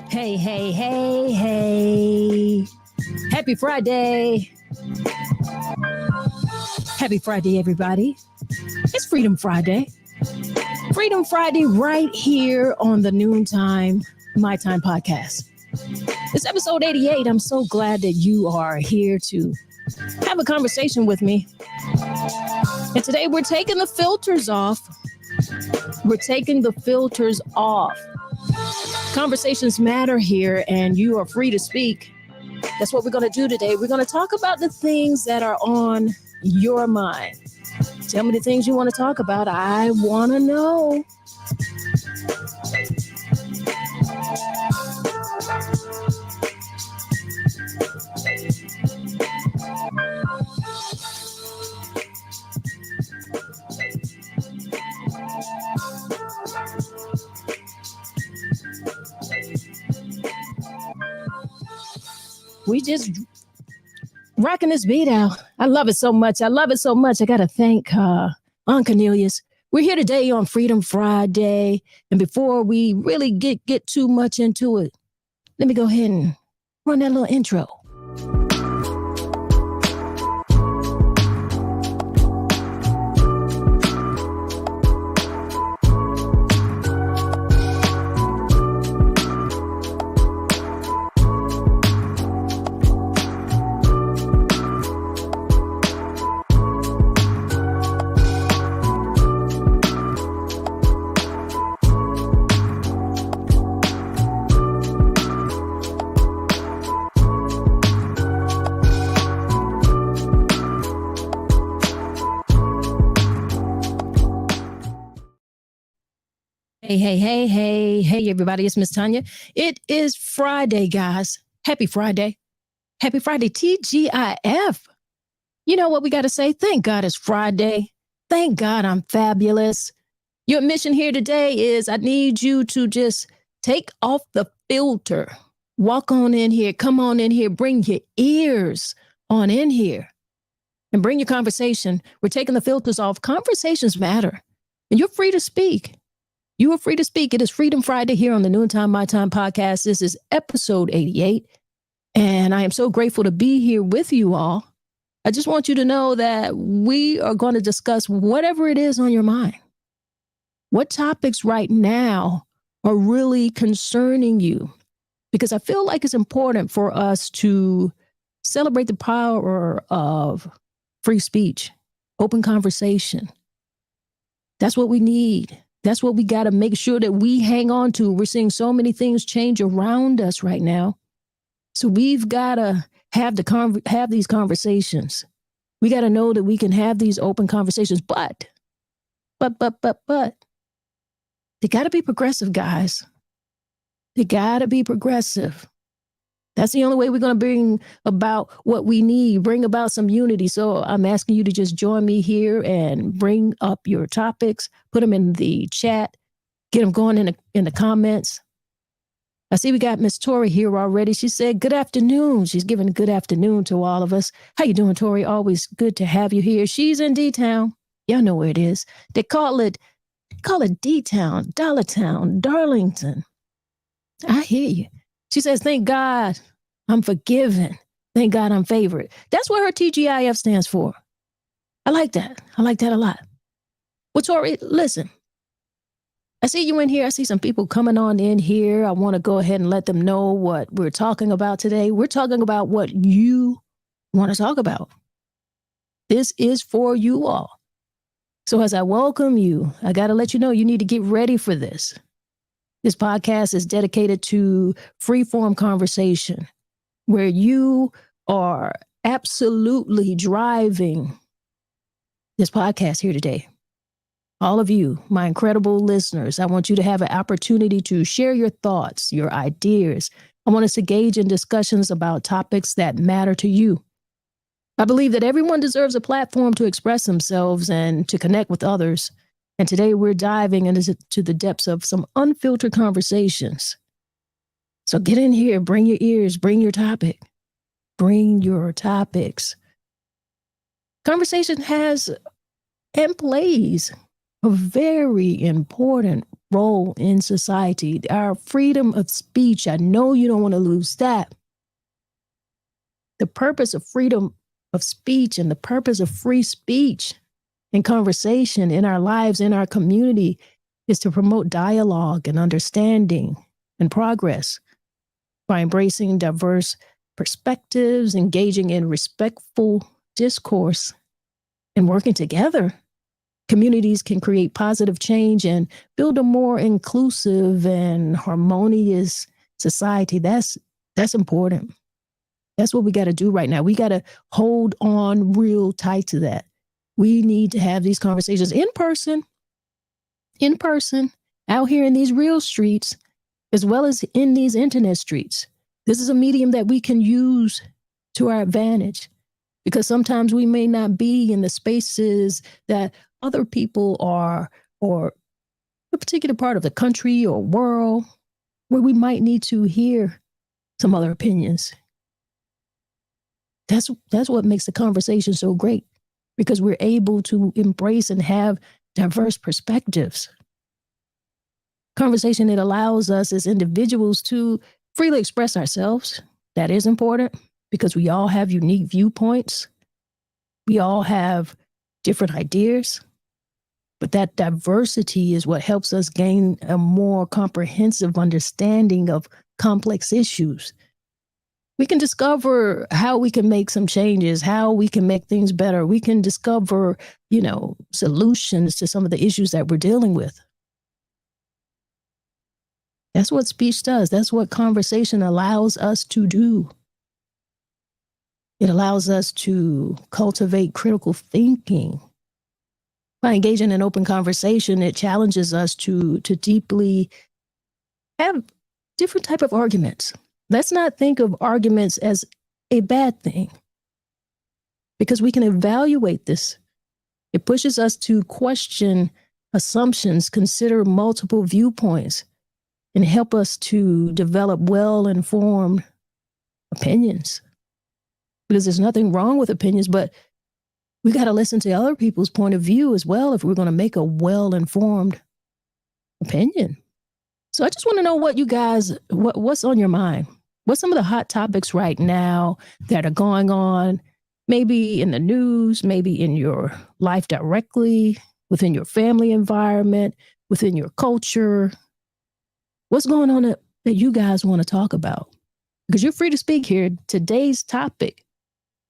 Hey, hey, hey, hey. Happy Friday. Happy Friday, everybody. It's Freedom Friday. Freedom Friday right here on the Noontime My Time Podcast. It's episode 88. I'm so glad that you are here to have a conversation with me. And today we're taking the filters off. We're taking the filters off. Conversations matter here, and you are free to speak. That's what we're going to do today. We're going to talk about the things that are on your mind. Tell me the things you want to talk about. I want to know. We just rocking this beat out. I love it so much. I love it so much. I got to thank Aunt Cornelius. We're here today on Freedom Friday. And before we really get too much into it, let me go ahead and run that little intro. Hey, everybody. It's MsTONYA. It is Friday, guys. Happy Friday. Happy Friday, TGIF. You know what we got to say? Thank God it's Friday. Thank God I'm fabulous. Your mission here today is I need you to just take off the filter. Walk on in here. Come on in here. Bring your ears on in here and bring your conversation. We're taking the filters off. Conversations matter, and you're free to speak. You are free to speak. It is Freedom Friday here on the Noontime My Time Podcast. This is episode 88, and I am so grateful to be here with you all. I just want you to know that we are going to discuss whatever it is on your mind. What topics right now are really concerning you? Because I feel like it's important for us to celebrate the power of free speech, open conversation. That's what we need. That's what we got to make sure that we hang on to. We're seeing so many things change around us right now. So we've got to have these conversations. We got to know that we can have these open conversations, but they got to be progressive, guys. They got to be progressive. That's the only way we're going to bring about what we need, bring about some unity. So I'm asking you to just join me here and bring up your topics, put them in the chat, get them going in the comments. I see we got Miss Tori here already. She said, good afternoon. She's giving good afternoon to all of us. How you doing, Tori? Always good to have you here. She's in D-Town. Y'all know where it is. They call it D-Town, Dollartown, Darlington. I hear you. She says, thank God I'm forgiven. Thank God I'm favored. That's what her TGIF stands for. I like that. I like that a lot. Well, Tori, listen. I see you in here. I see some people coming on in here. I want to go ahead and let them know what we're talking about today. We're talking about what you want to talk about. This is for you all. So as I welcome you, I got to let you know you need to get ready for this. This podcast is dedicated to free-form conversation where you are absolutely driving this podcast here today. All of you, my incredible listeners, I want you to have an opportunity to share your thoughts, your ideas. I want us to engage in discussions about topics that matter to you. I believe that everyone deserves a platform to express themselves and to connect with others. And today we're diving into the depths of some unfiltered conversations. So get in here, bring your ears, bring your topic, bring your topics. Conversation has and plays a very important role in society. Our freedom of speech, I know you don't want to lose that. The purpose of freedom of speech and the purpose of free speech and conversation in our lives, in our community, is to promote dialogue and understanding and progress by embracing diverse perspectives, engaging in respectful discourse, and working together. Communities can create positive change and build a more inclusive and harmonious society. That's important. That's what we got to do right now. We got to hold on real tight to that. We need to have these conversations in person, out here in these real streets, as well as in these internet streets. This is a medium that we can use to our advantage, because sometimes we may not be in the spaces that other people are, or a particular part of the country or world where we might need to hear some other opinions. That's what makes the conversation so great, because we're able to embrace and have diverse perspectives. Conversation, it allows us as individuals to freely express ourselves. That is important, because we all have unique viewpoints. We all have different ideas. But that diversity is what helps us gain a more comprehensive understanding of complex issues. We can discover how we can make some changes, how we can make things better. We can discover, solutions to some of the issues that we're dealing with. That's what speech does. That's what conversation allows us to do. It allows us to cultivate critical thinking. By engaging in open conversation, it challenges us to deeply have different type of arguments. Let's not think of arguments as a bad thing, because we can evaluate this. It pushes us to question assumptions, consider multiple viewpoints, and help us to develop well-informed opinions. Because there's nothing wrong with opinions, but we got to listen to other people's point of view as well if we're going to make a well-informed opinion. So I just want to know what you guys, what's on your mind? What's some of the hot topics right now that are going on, maybe in the news, maybe in your life directly, within your family environment, within your culture? What's going on that you guys want to talk about? Because you're free to speak here. Today's topic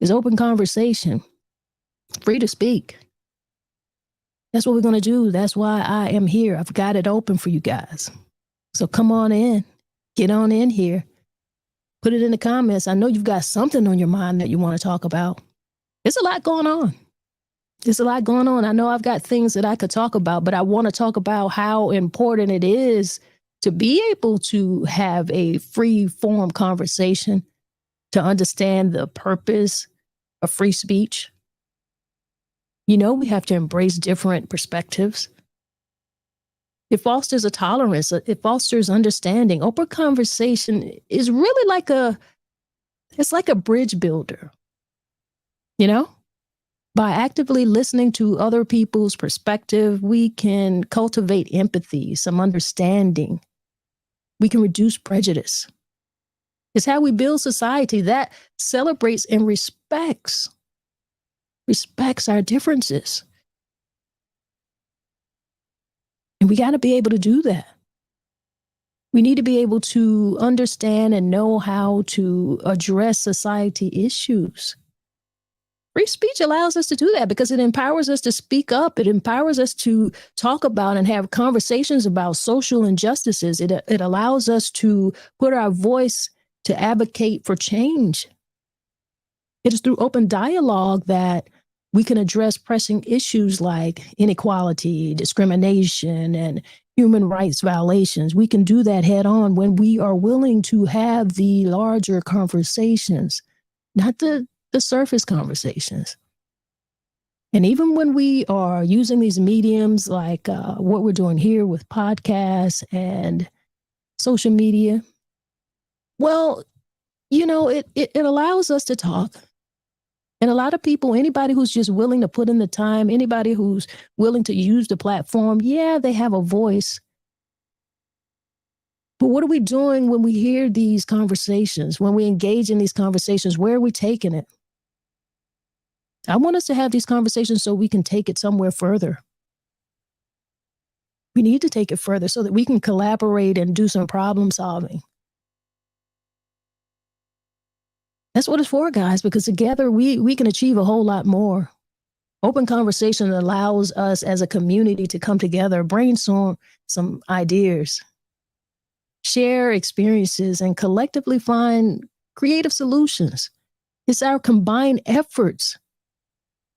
is open conversation. Free to speak. That's what we're going to do. That's why I am here. I've got it open for you guys. So come on in. Get on in here. Put it in the comments. I know you've got something on your mind that you want to talk about. There's a lot going on. There's a lot going on. I know I've got things that I could talk about, but I want to talk about how important it is to be able to have a free form conversation, to understand the purpose of free speech. We have to embrace different perspectives. It fosters a tolerance. It fosters understanding. Open conversation is really it's like a bridge builder. By actively listening to other people's perspective, we can cultivate empathy, some understanding. We can reduce prejudice. It's how we build society that celebrates and respects our differences. And we got to be able to do that. We need to be able to understand and know how to address society issues. Free speech allows us to do that because it empowers us to speak up. It empowers us to talk about and have conversations about social injustices. It allows us to put our voice to advocate for change. It is through open dialogue that we can address pressing issues like inequality, discrimination, and human rights violations. We can do that head on when we are willing to have the larger conversations, not the surface conversations. And even when we are using these mediums like what we're doing here with podcasts and social media, well, it allows us to talk. And a lot of people, anybody who's just willing to put in the time, anybody who's willing to use the platform, yeah, they have a voice. But what are we doing when we hear these conversations, when we engage in these conversations? Where are we taking it? I want us to have these conversations so we can take it somewhere further. We need to take it further so that we can collaborate and do some problem solving. That's what it's for, guys, because together we can achieve a whole lot more. Open conversation allows us as a community to come together, brainstorm some ideas, share experiences, and collectively find creative solutions. It's our combined efforts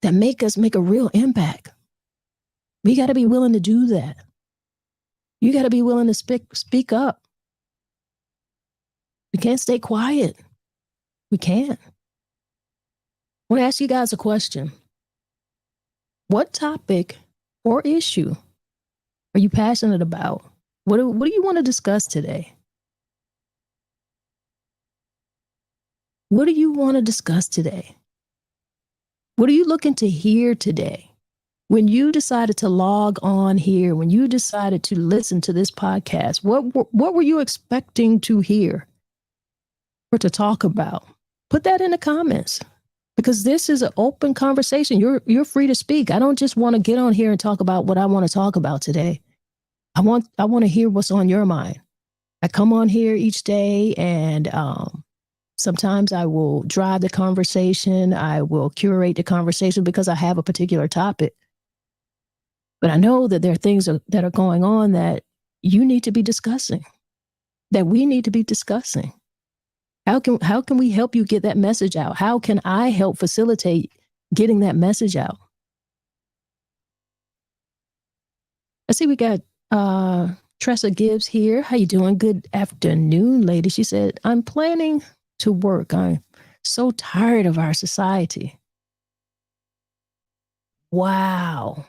that make us make a real impact. We got to be willing to do that. You got to be willing to speak up. We can't stay quiet. We can't. I want to ask you guys a question. What topic or issue are you passionate about? What do you want to discuss today? What do you want to discuss today? What are you looking to hear today? When you decided to log on here, when you decided to listen to this podcast, what were you expecting to hear or to talk about? Put that in the comments, because this is an open conversation. You're free to speak. I don't just want to get on here and talk about what I want to talk about today. I want to hear what's on your mind. I come on here each day, and sometimes I will drive the conversation. I will curate the conversation because I have a particular topic. But I know that there are things that are going on that you need to be discussing, that we need to be discussing. How can we help you get that message out? How can I help facilitate getting that message out? I see we got Tressa Gibbs here. How you doing? Good afternoon, lady. She said, I'm planning to work. I'm so tired of our society. Wow.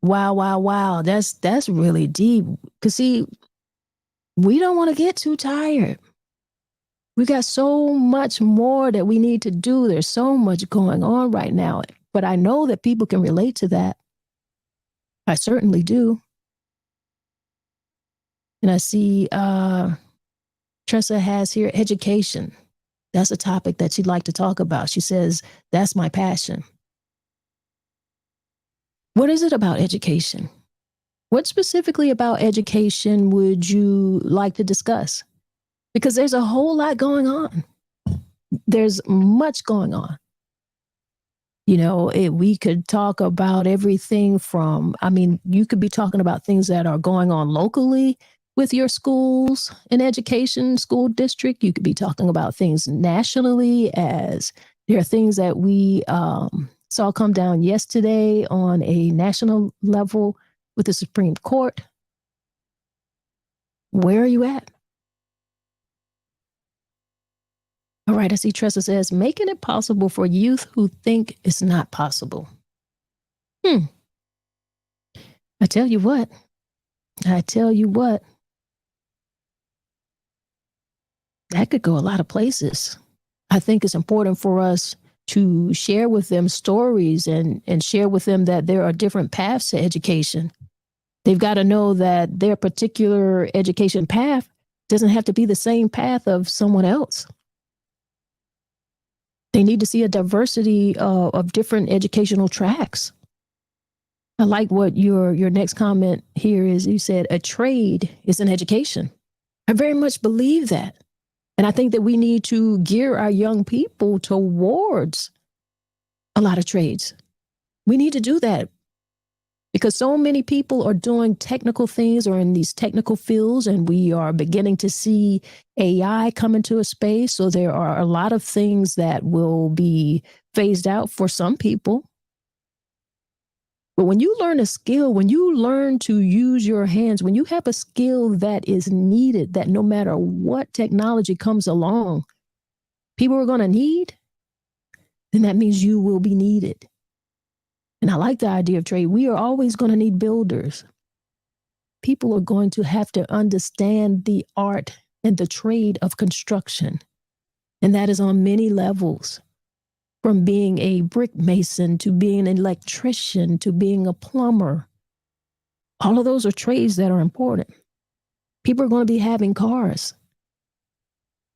Wow. That's really deep. Because see, we don't want to get too tired. We got so much more that we need to do. There's so much going on right now. But I know that people can relate to that. I certainly do. And I see Tressa has here education. That's a topic that she'd like to talk about. She says, that's my passion. What is it about education? What specifically about education would you like to discuss? Because there's a whole lot going on. There's much going on. You know, we could talk about everything from, you could be talking about things that are going on locally with your schools and education, school district. You could be talking about things nationally, as there are things that we saw come down yesterday on a national level with the Supreme Court. Where are you at? All right, I see Tressa says, making it possible for youth who think it's not possible. I tell you what. That could go a lot of places. I think it's important for us to share with them stories and share with them that there are different paths to education. They've got to know that their particular education path doesn't have to be the same path of someone else. They need to see a diversity of different educational tracks. I like what your next comment here is. You said a trade is an education. I very much believe that. And I think that we need to gear our young people towards a lot of trades. We need to do that because so many people are doing technical things or in these technical fields, and we are beginning to see AI come into a space. So there are a lot of things that will be phased out for some people. But when you learn a skill, when you learn to use your hands, when you have a skill that is needed, that no matter what technology comes along, people are going to need, then that means you will be needed. And I like the idea of trade. We are always going to need builders. People are going to have to understand the art and the trade of construction. And that is on many levels, from being a brick mason to being an electrician to being a plumber. All of those are trades that are important. People are going to be having cars.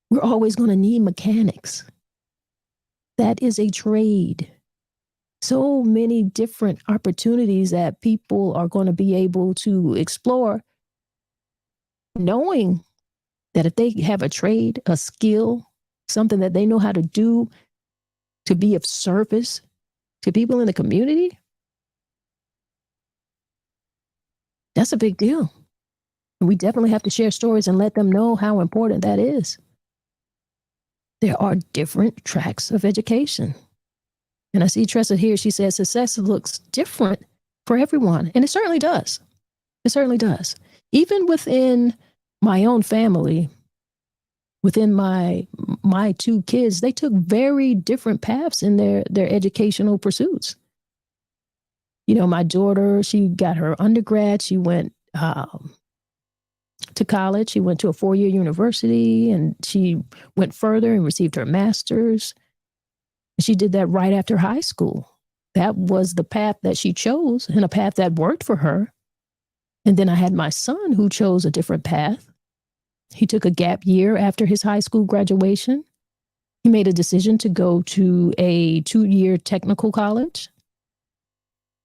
We're always going to need mechanics. That is a trade. So many different opportunities that people are going to be able to explore, knowing that if they have a trade, a skill, something that they know how to do to be of service to people in the community, that's a big deal. And we definitely have to share stories and let them know how important that is. There are different tracks of education. And I see Tressa here. She says success looks different for everyone. And it certainly does. It certainly does. Even within my own family, within my two kids, they took very different paths in their educational pursuits. You know, my daughter, she got her undergrad. She went to college. She went to a 4-year university, and she went further and received her master's. She did that right after high school. That was the path that she chose, and a path that worked for her. And then I had my son who chose a different path. He took a gap year after his high school graduation. He made a decision to go to a 2-year technical college.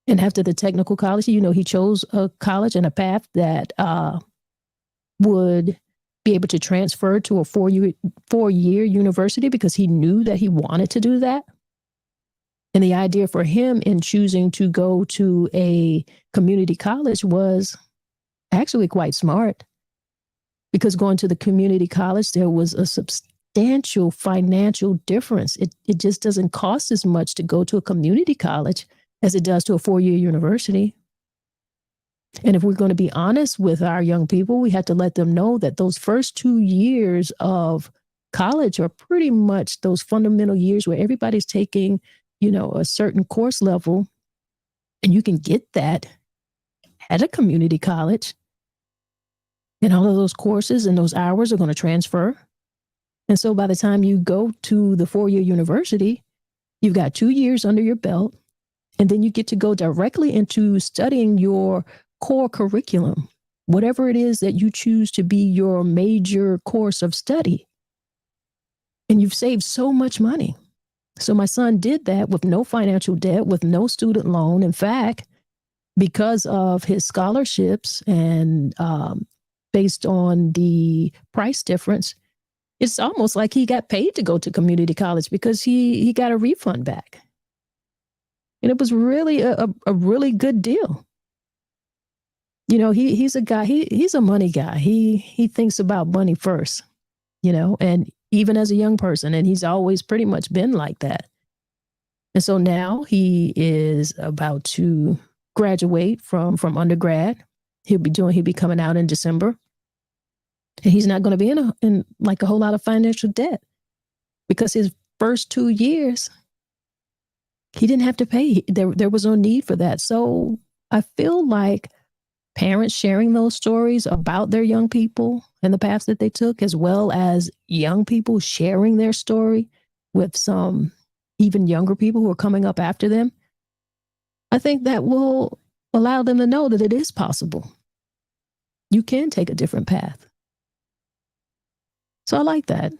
And after the technical college, you know, he chose a college and a path that would be able to transfer to a 4-year university because he knew that he wanted to do that. And the idea for him in choosing to go to a community college was actually quite smart, because going to the community college, there was a substantial financial difference. It just doesn't cost as much to go to a community college as it does to a 4-year university. And if we're going to be honest with our young people, we have to let them know that those first 2 years of college are pretty much those fundamental years where everybody's taking, you know, a certain course level, and you can get that at a community college. And all of those courses and those hours are going to transfer. And so by the time you go to the 4-year university, you've got 2 years under your belt, and then you get to go directly into studying your core curriculum, whatever it is that you choose to be your major course of study. And you've saved so much money. So my son did that with no financial debt, with no student loan. In fact, because of his scholarships and based on the price difference, it's almost like he got paid to go to community college because he got a refund back. And it was really a really good deal. You know, he's a guy, he's a money guy. He thinks about money first, you know, and even as a young person, and he's always pretty much been like that. And so now he is about to graduate from undergrad. He'll be coming out in December. And he's not going to be in like a whole lot of financial debt, because his first 2 years, he didn't have to pay. There was no need for that. So I feel like parents sharing those stories about their young people and the paths that they took, as well as young people sharing their story with some even younger people who are coming up after them, I think that will allow them to know that it is possible. You can take a different path. So I like that.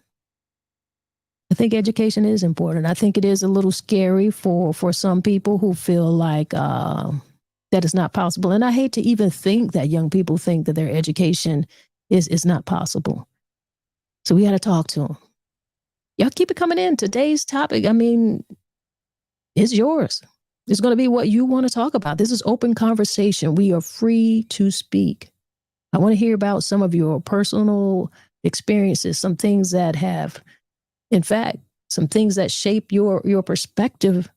I think education is important. I think it is a little scary for some people who feel like that is not possible. And I hate to even think that young people think that their education is not possible. So we got to talk to them. Y'all keep it coming in. Today's topic, I mean, it's yours. It's going to be what you want to talk about. This is open conversation. We are free to speak. I want to hear about some of your personal experiences, some things that have, in fact, some things that shape your perspective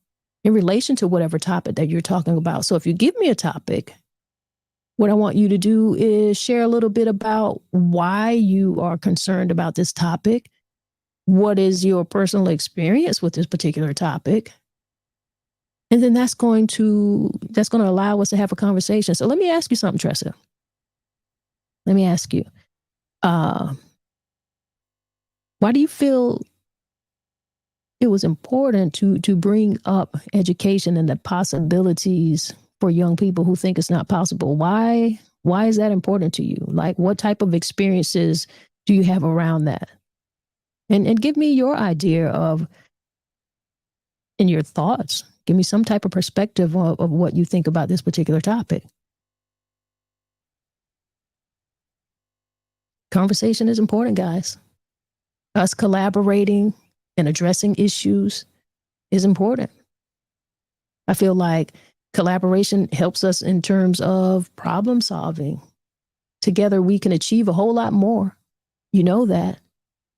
in relation to whatever topic that you're talking about. So if you give me a topic, what I want you to do is share a little bit about why you are concerned about this topic. What is your personal experience with this particular topic? And then that's going to allow us to have a conversation. So let me ask you something, Tressa. Let me ask you, why do you feel it was important to bring up education and the possibilities for young people who think it's not possible? Why Why is that important to you? Like, what type of experiences do you have around that? And give me your idea of, and your thoughts. Give me some type of perspective of what you think about this particular topic. Conversation is important, guys. Us collaborating and addressing issues is important. I feel like collaboration helps us in terms of problem solving. Together, we can achieve a whole lot more. You know that.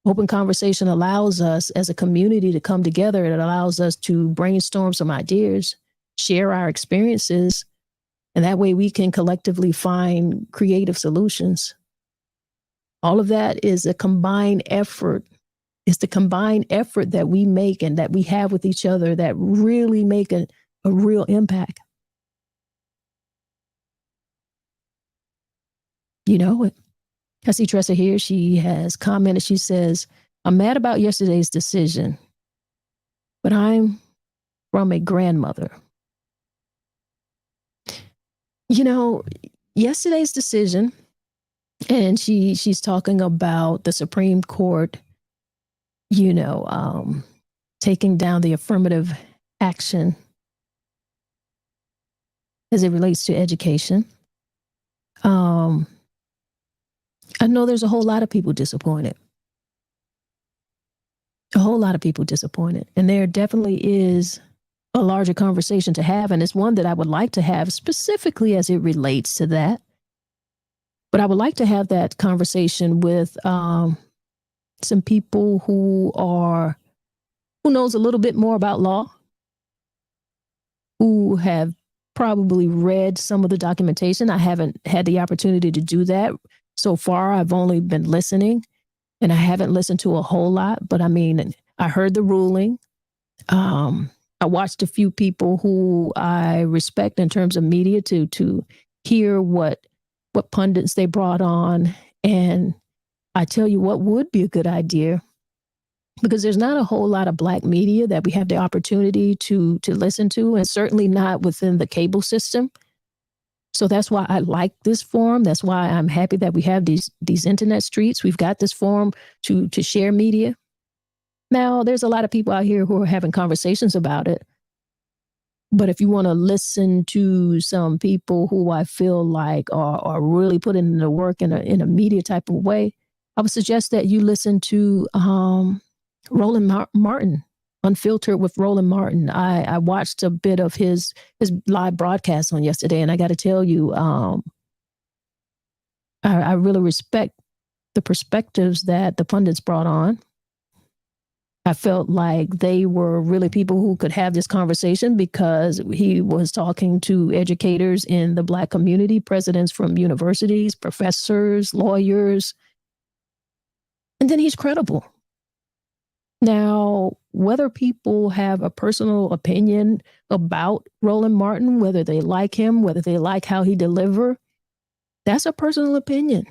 Open conversation allows us as a community to come together. It allows us to brainstorm some ideas, share our experiences, and that way we can collectively find creative solutions. All of that is a combined effort. It's the combined effort that we make and that we have with each other that really make a real impact. You know, I see Tressa here. She has commented. She says, I'm mad about yesterday's decision, but I'm from a grandmother. You know, yesterday's decision, and she's talking about the Supreme Court, you know, taking down the affirmative action as it relates to education. I know there's a whole lot of people disappointed. A whole lot of people disappointed. And there definitely is a larger conversation to have. And it's one that I would like to have specifically as it relates to that. But I would like to have that conversation with some people who knows a little bit more about law, who have probably read some of the documentation. I haven't had the opportunity to do that. So far, I've only been listening, and I haven't listened to a whole lot. But I mean, I heard the ruling. I watched a few people who I respect in terms of media to hear what pundits they brought on. And I tell you what would be a good idea, because there's not a whole lot of Black media that we have the opportunity to listen to, and certainly not within the cable system. So that's why I like this forum. That's why I'm happy that we have these internet streets. We've got this forum to share media. Now, there's a lot of people out here who are having conversations about it. But if you want to listen to some people who I feel like are really putting in the work in a media type of way, I would suggest that you listen to Roland Martin, Unfiltered with Roland Martin. I watched a bit of his live broadcast on yesterday, and I got to tell you, I really respect the perspectives that the pundits brought on. I felt like they were really people who could have this conversation, because he was talking to educators in the Black community, presidents from universities, professors, lawyers, and then he's credible. Now, whether people have a personal opinion about Roland Martin, whether they like him, whether they like how he deliver, that's a personal opinion.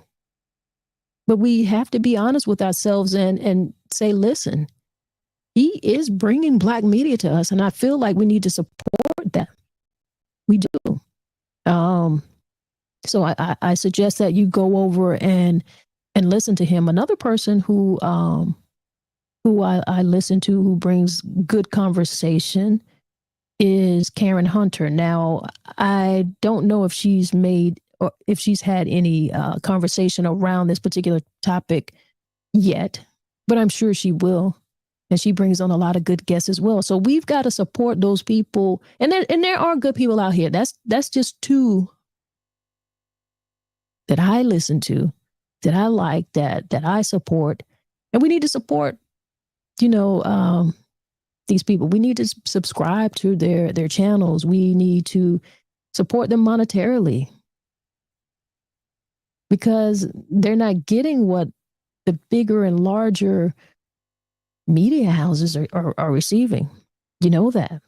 But we have to be honest with ourselves and say, listen, he is bringing Black media to us, and I feel like we need to support that. We do. So I suggest that you go over and listen to him. Another person who I listen to, who brings good conversation, is Karen Hunter. Now, I don't know if she's made or if she's had any conversation around this particular topic yet, but I'm sure she will. And she brings on a lot of good guests as well. So we've got to support those people. And there are good people out here. That's just two that I listen to, that I like, that I support. And we need to support, these people. We need to subscribe to their channels. We need to support them monetarily, because they're not getting what the bigger and larger media houses are receiving. You know that.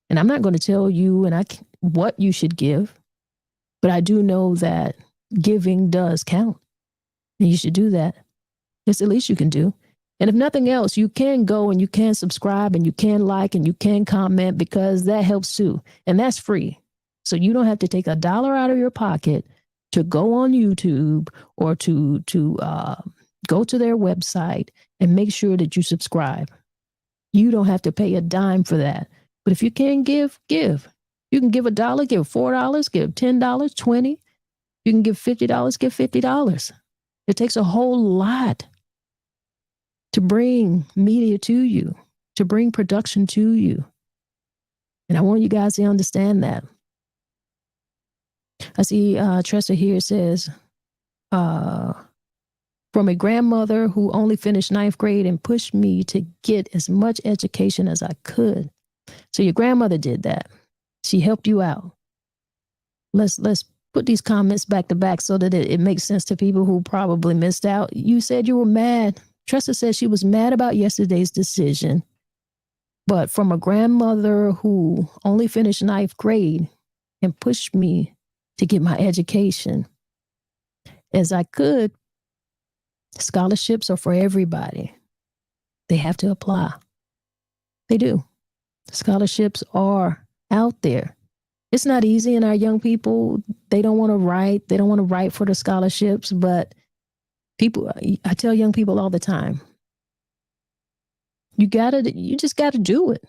And I'm not going to tell you what you should give, but I do know that giving does count, and you should do that. It's the least you can do. And if nothing else, you can go and you can subscribe and you can like and you can comment, because that helps too. And that's free. So you don't have to take $1 out of your pocket to go on YouTube or to go to their website and make sure that you subscribe. You don't have to pay a dime for that. But if you can give. You can give $1, give $4, give $10, $20. You can give $50, give $50. It takes a whole lot to bring media to you, to bring production to you. And I want you guys to understand that. I see Tressa here says, from a grandmother who only finished 9th grade and pushed me to get as much education as I could. So your grandmother did that. She helped you out. Let's put these comments back to back so that it makes sense to people who probably missed out. You said you were mad. Tressa said she was mad about yesterday's decision, but from a grandmother who only finished 9th grade and pushed me to get my education as I could. Scholarships are for everybody. They have to apply. They do. Scholarships are out there. It's not easy, and our young people, they don't want to write. They don't want to write for the scholarships, but I tell young people all the time, you just got to do it.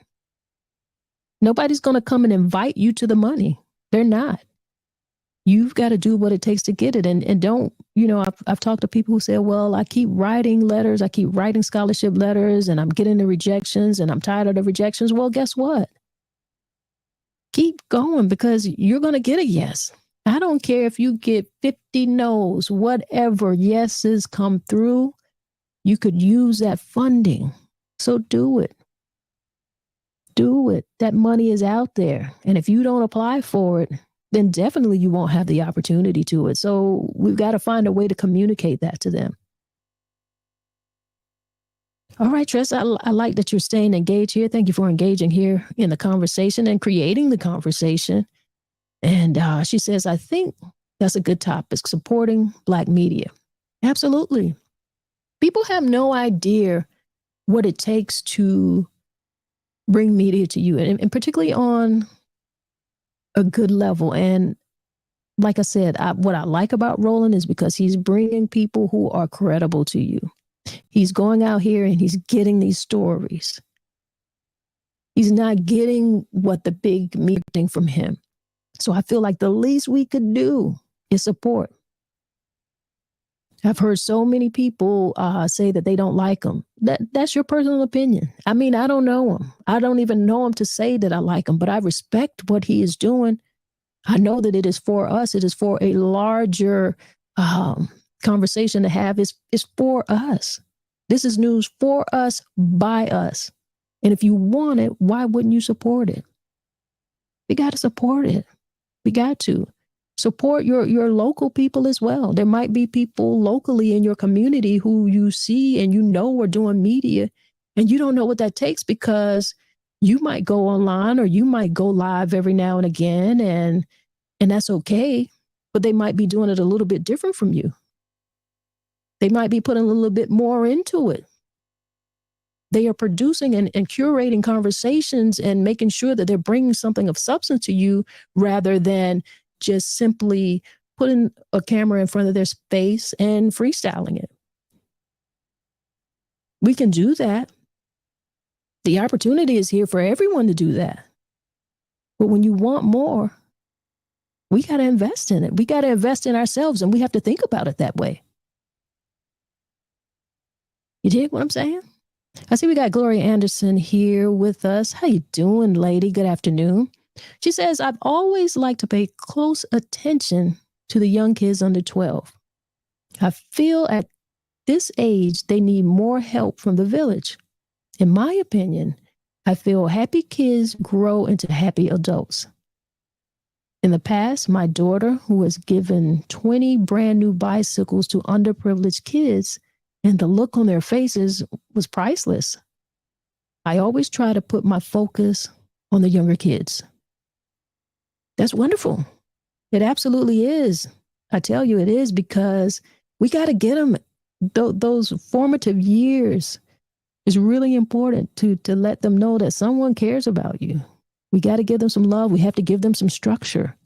Nobody's going to come and invite you to the money. They're not. You've got to do what it takes to get it. And don't, I've talked to people who say, well, I keep writing letters. I keep writing scholarship letters and I'm getting the rejections and I'm tired of the rejections. Well, guess what? Keep going because you're going to get a yes. I don't care if you get 50 no's, whatever yeses come through, you could use that funding. So do it. Do it. That money is out there. And if you don't apply for it, then definitely you won't have the opportunity to it. So we've got to find a way to communicate that to them. All right, Tress, I like that you're staying engaged here. Thank you for engaging here in the conversation and creating the conversation. And she says, I think that's a good topic, supporting Black media. Absolutely. People have no idea what it takes to bring media to you, and particularly on a good level. And like I said, what I like about Roland is because he's bringing people who are credible to you. He's going out here and he's getting these stories. He's not getting what the big meeting from him. So I feel like the least we could do is support. I've heard so many people say that they don't like him. That's your personal opinion. I mean, I don't know him. I don't even know him to say that I like him, but I respect what he is doing. I know that it is for us. It is for a larger conversation to have. It's for us. This is news for us, by us. And if you want it, why wouldn't you support it? We got to support it. We got to support your local people as well. There might be people locally in your community who you see and are doing media, and you don't know what that takes because you might go online or you might go live every now and again, and that's okay. But they might be doing it a little bit different from you. They might be putting a little bit more into it. They are producing and curating conversations and making sure that they're bringing something of substance to you rather than just simply putting a camera in front of their face and freestyling it. We can do that. The opportunity is here for everyone to do that. But when you want more, we got to invest in it. We got to invest in ourselves, and we have to think about it that way. You dig what I'm saying? I see we got Gloria Anderson here with us. How you doing, lady? Good afternoon. She says, I've always liked to pay close attention to the young kids under 12. I feel at this age, they need more help from the village. In my opinion, I feel happy kids grow into happy adults. In the past, my daughter, who was given 20 brand new bicycles to underprivileged kids, and the look on their faces was priceless. I always try to put my focus on the younger kids. That's wonderful. It absolutely is. I tell you it is, because we got to get them. Those formative years is really important to let them know that someone cares about you. We got to give them some love. We have to give them some structure.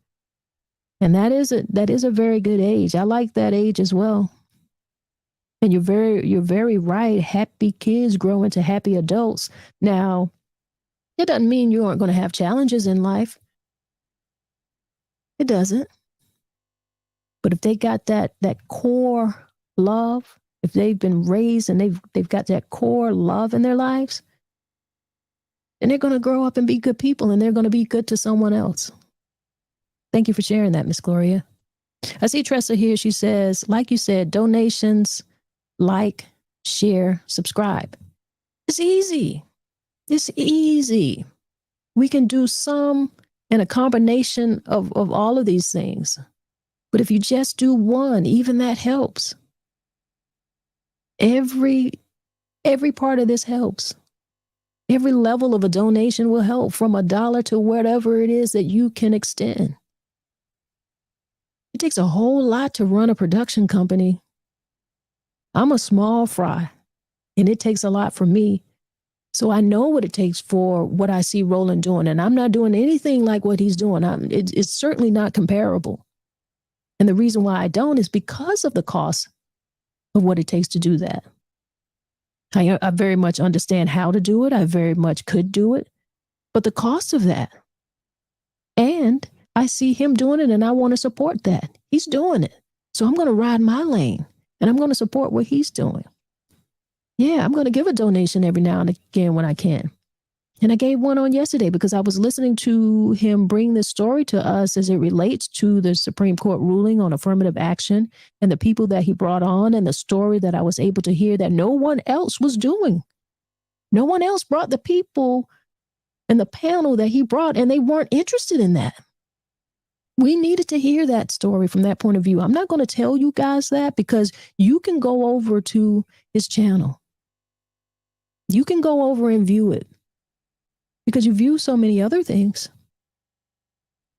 And that is a very good age. I like that age as well. And you're very right. Happy kids grow into happy adults. Now, it doesn't mean you aren't going to have challenges in life. It doesn't. But if they got that core love, if they've been raised and they've got that core love in their lives, then they're going to grow up and be good people, and they're going to be good to someone else. Thank you for sharing that, Miss Gloria. I see Tressa here. She says, like you said, donations, like, share, subscribe. It's easy. It's easy. We can do some and a combination of all of these things. But if you just do one, even that helps. Every part of this helps. Every level of a donation will help, from $1 to whatever it is that you can extend. It takes a whole lot to run a production company. I'm a small fry, and it takes a lot for me. So I know what it takes for what I see Roland doing, and I'm not doing anything like what he's doing. It's certainly not comparable. And the reason why I don't is because of the cost of what it takes to do that. I very much understand how to do it. I very much could do it. But the cost of that, and I see him doing it, and I want to support that. He's doing it. So I'm going to ride my lane, and I'm going to support what he's doing. Yeah, I'm going to give a donation every now and again when I can. And I gave one on yesterday because I was listening to him bring this story to us as it relates to the Supreme Court ruling on affirmative action and the people that he brought on, and the story that I was able to hear that no one else was doing. No one else brought the people and the panel that he brought, and they weren't interested in that. We needed to hear that story from that point of view. I'm not going to tell you guys that, because you can go over to his channel. You can go over and view it, because you view so many other things.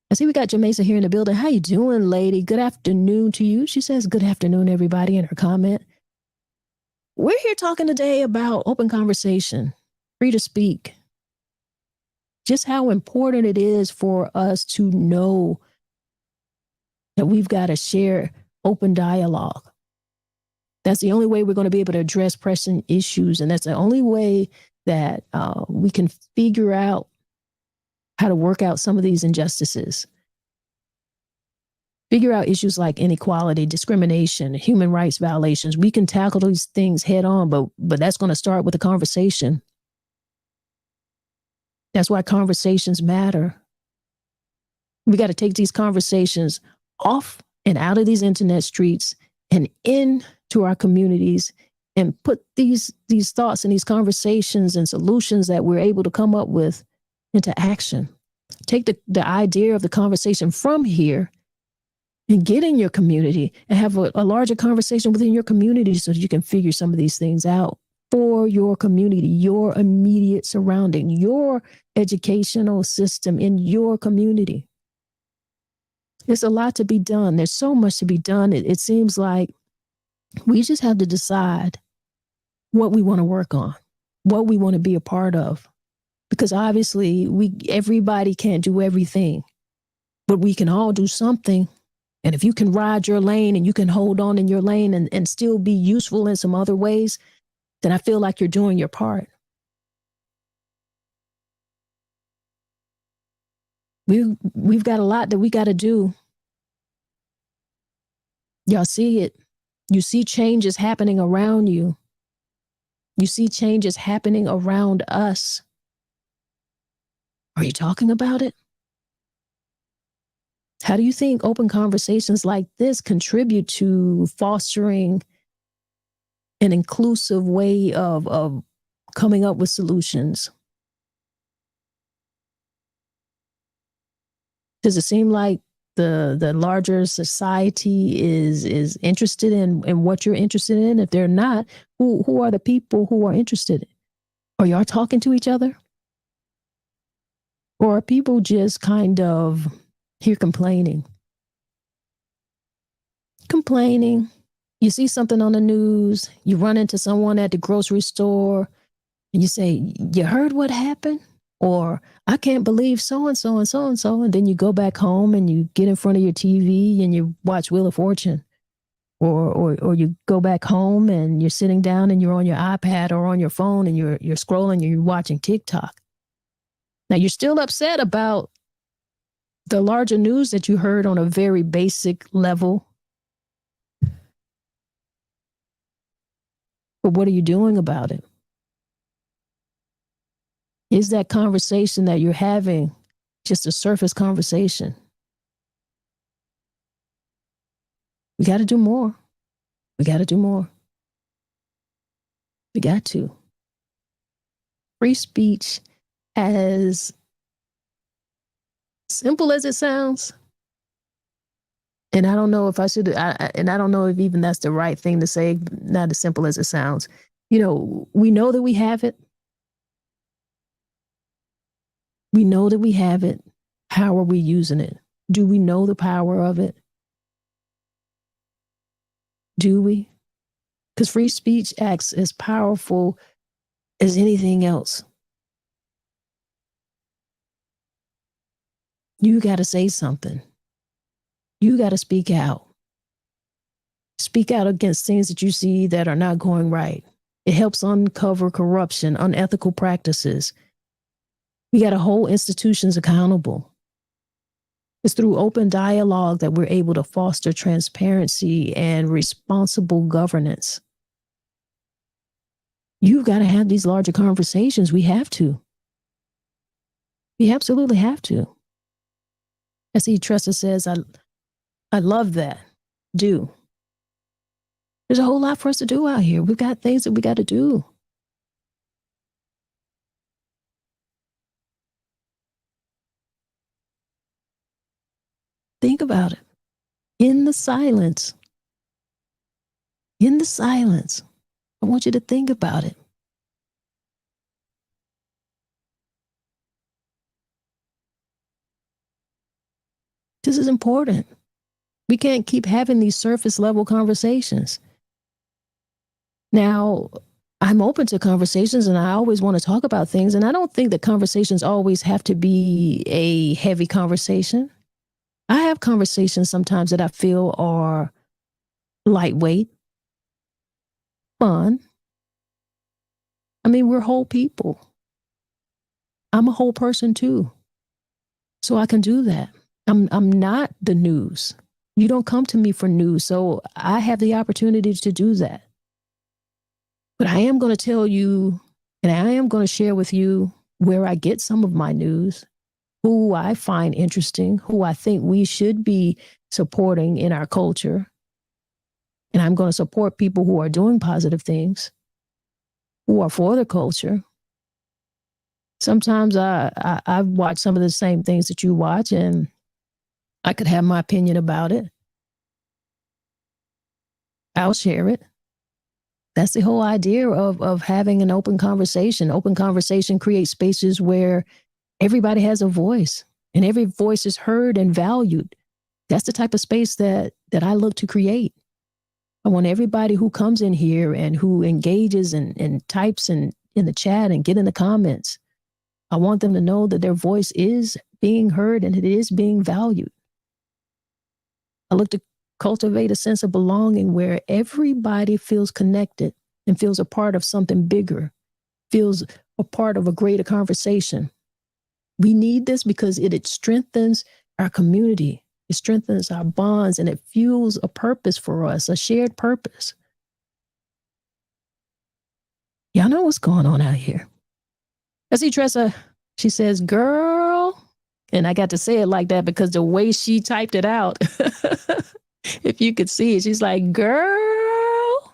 I see we got Jamesa here in the building. How you doing, lady? Good afternoon to you. She says, good afternoon, everybody, in her comment. We're here talking today about open conversation, free to speak. Just how important it is for us to know that we've got to share open dialogue. That's the only way we're going to be able to address pressing issues. And that's the only way that we can figure out how to work out some of these injustices. Figure out issues like inequality, discrimination, human rights violations. We can tackle these things head on, but that's going to start with a conversation. That's why conversations matter. We got to take these conversations off and out of these internet streets and into our communities, and put these thoughts and these conversations and solutions that we're able to come up with into action. Take the idea of the conversation from here and get in your community and have a larger conversation within your community, so that you can figure some of these things out for your community, your immediate surrounding, your educational system in your community. There's a lot to be done. There's so much to be done. It seems like we just have to decide what we want to work on, what we want to be a part of. Because obviously everybody can't do everything, but we can all do something. And if you can ride your lane and you can hold on in your lane and still be useful in some other ways, then I feel like you're doing your part. We've got a lot that we got to do. Y'all see it. You see changes happening around you. You see changes happening around us. Are you talking about it? How do you think open conversations like this contribute to fostering an inclusive way of coming up with solutions? Does it seem like the larger society is interested in what you're interested in? If they're not, who are the people who are interested? Are y'all talking to each other? Or are people just kind of here complaining? Complaining. You see something on the news, you run into someone at the grocery store, and you say, you heard what happened? Or I can't believe so and so and so and so. And then you go back home and you get in front of your TV and you watch Wheel of Fortune. Or you go back home and you're sitting down and you're on your iPad or on your phone and you're scrolling and you're watching TikTok. Now you're still upset about the larger news that you heard on a very basic level. But what are you doing about it? Is that conversation that you're having just a surface conversation? We got to do more. We got to do more. We got to. Free speech, as simple as it sounds, and I don't know if I should, and I don't know if even that's the right thing to say, not as simple as it sounds. We know that we have it. We know that we have it. How are we using it? Do we know the power of it? Do we? Because free speech acts as powerful as anything else. You got to say something. You got to speak out. Speak out against things that you see that are not going right. It helps uncover corruption, unethical practices. We got to hold institutions accountable. It's through open dialogue that we're able to foster transparency and responsible governance. You've got to have these larger conversations. We have to. We absolutely have to. As E. Tressa says, I love that. Do. There's a whole lot for us to do out here. We've got things that we got to do. Think about it. In the silence, I want you to think about it. This is important. We can't keep having these surface level conversations. Now, I'm open to conversations and I always want to talk about things. And I don't think that conversations always have to be a heavy conversation. I have conversations sometimes that I feel are lightweight, fun. I mean, we're whole people. I'm a whole person too. So I can do that. I'm not the news. You don't come to me for news. So I have the opportunity to do that. But I am going to tell you, and I am going to share with you where I get some of my news, who I find interesting, who I think we should be supporting in our culture. And I'm going to support people who are doing positive things, who are for the culture. Sometimes I watch some of the same things that you watch, and I could have my opinion about it. I'll share it. That's the whole idea of having an open conversation. Open conversation creates spaces where everybody has a voice and every voice is heard and valued. That's the type of space that I look to create. I want everybody who comes in here and who engages and types in the chat and get in the comments. I want them to know that their voice is being heard and it is being valued. I look to cultivate a sense of belonging where everybody feels connected and feels a part of something bigger, feels a part of a greater conversation. We need this because it strengthens our community. It strengthens our bonds and it fuels a purpose for us, a shared purpose. Y'all know what's going on out here. I see Tressa, she says, girl, and I got to say it like that because the way she typed it out, if you could see it, she's like, girl,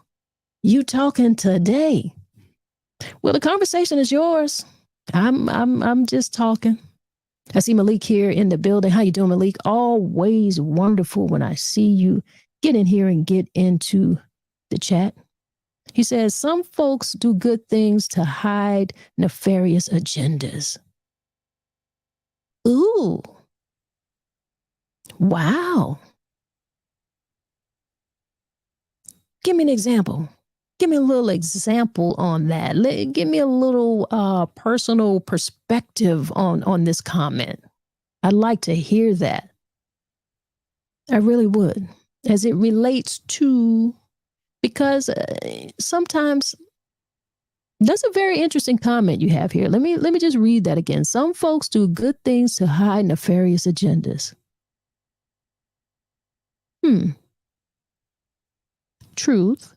you talking today. Well, the conversation is yours. I'm just talking. I see Malik here in the building. How you doing, Malik? Always wonderful when I see you get in here and get into the chat. He says, some folks do good things to hide nefarious agendas. Ooh. Wow. Give me an example. Give me a little example on that. Give me a little personal perspective on this comment. I'd like to hear that. I really would, as it relates to, because sometimes that's a very interesting comment you have here. Let me just read that again. Some folks do good things to hide nefarious agendas. Truth.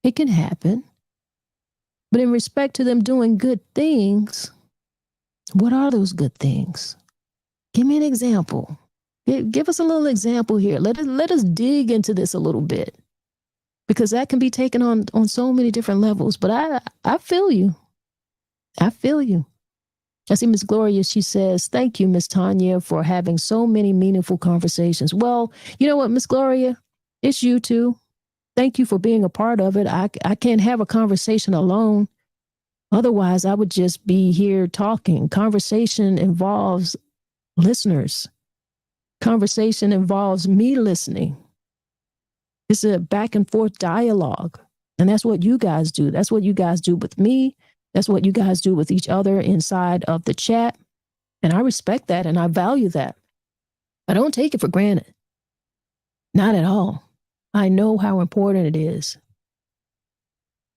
It can happen. But in respect to them doing good things, what are those good things? Give me an example. Give us a little example here. Let us dig into this a little bit, because that can be taken on so many different levels. But I feel you. I feel you. I see Miss Gloria. She says, "Thank you, MsTONYA, for having so many meaningful conversations." Well, you know what, Miss Gloria, it's you too. Thank you for being a part of it. I can't have a conversation alone. Otherwise, I would just be here talking. Conversation involves listeners. Conversation involves me listening. It's a back and forth dialogue. And that's what you guys do. That's what you guys do with me. That's what you guys do with each other inside of the chat. And I respect that and I value that. I don't take it for granted. Not at all. I know how important it is.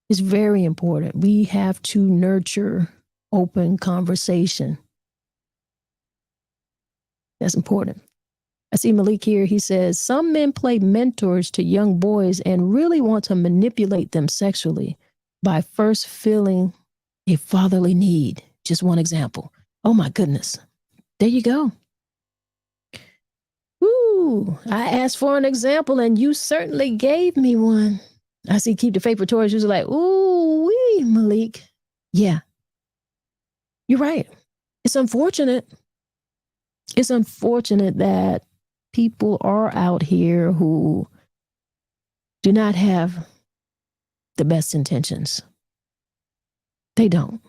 It's very important. We have to nurture open conversation. That's important. I see Malik here. He says, some men play mentors to young boys and really want to manipulate them sexually by first feeling a fatherly need. Just one example. Oh my goodness. There you go. Ooh, I asked for an example and you certainly gave me one. I see Keep the Faith Victorious. You're like, ooh, wee, Malik. Yeah, you're right. It's unfortunate. It's unfortunate that people are out here who do not have the best intentions. They don't.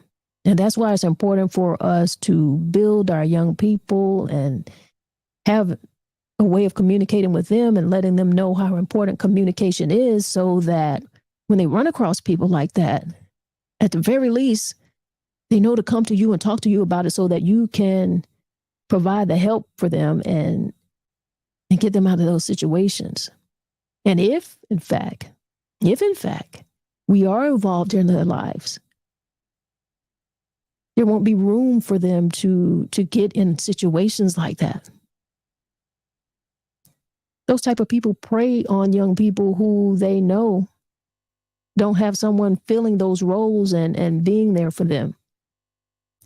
And that's why it's important for us to build our young people and have a way of communicating with them and letting them know how important communication is, so that when they run across people like that, at the very least, they know to come to you and talk to you about it so that you can provide the help for them and get them out of those situations. And if in fact, we are involved in their lives, there won't be room for them to get in situations like that. Those type of people prey on young people who they know don't have someone filling those roles and being there for them.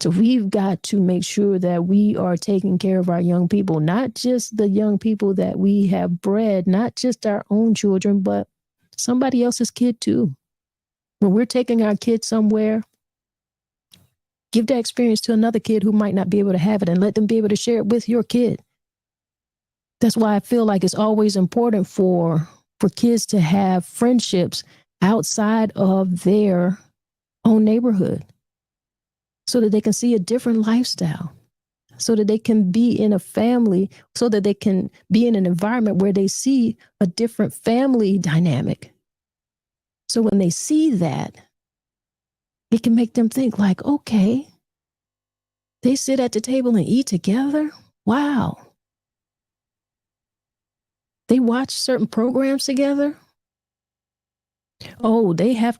So we've got to make sure that we are taking care of our young people, not just the young people that we have bred, not just our own children, but somebody else's kid too. When we're taking our kids somewhere, give that experience to another kid who might not be able to have it and let them be able to share it with your kid. That's why I feel like it's always important for kids to have friendships outside of their own neighborhood, so that they can see a different lifestyle, so that they can be in a family, so that they can be in an environment where they see a different family dynamic. So when they see that, it can make them think like, okay, they sit at the table and eat together. Wow. They watch certain programs together. Oh, they have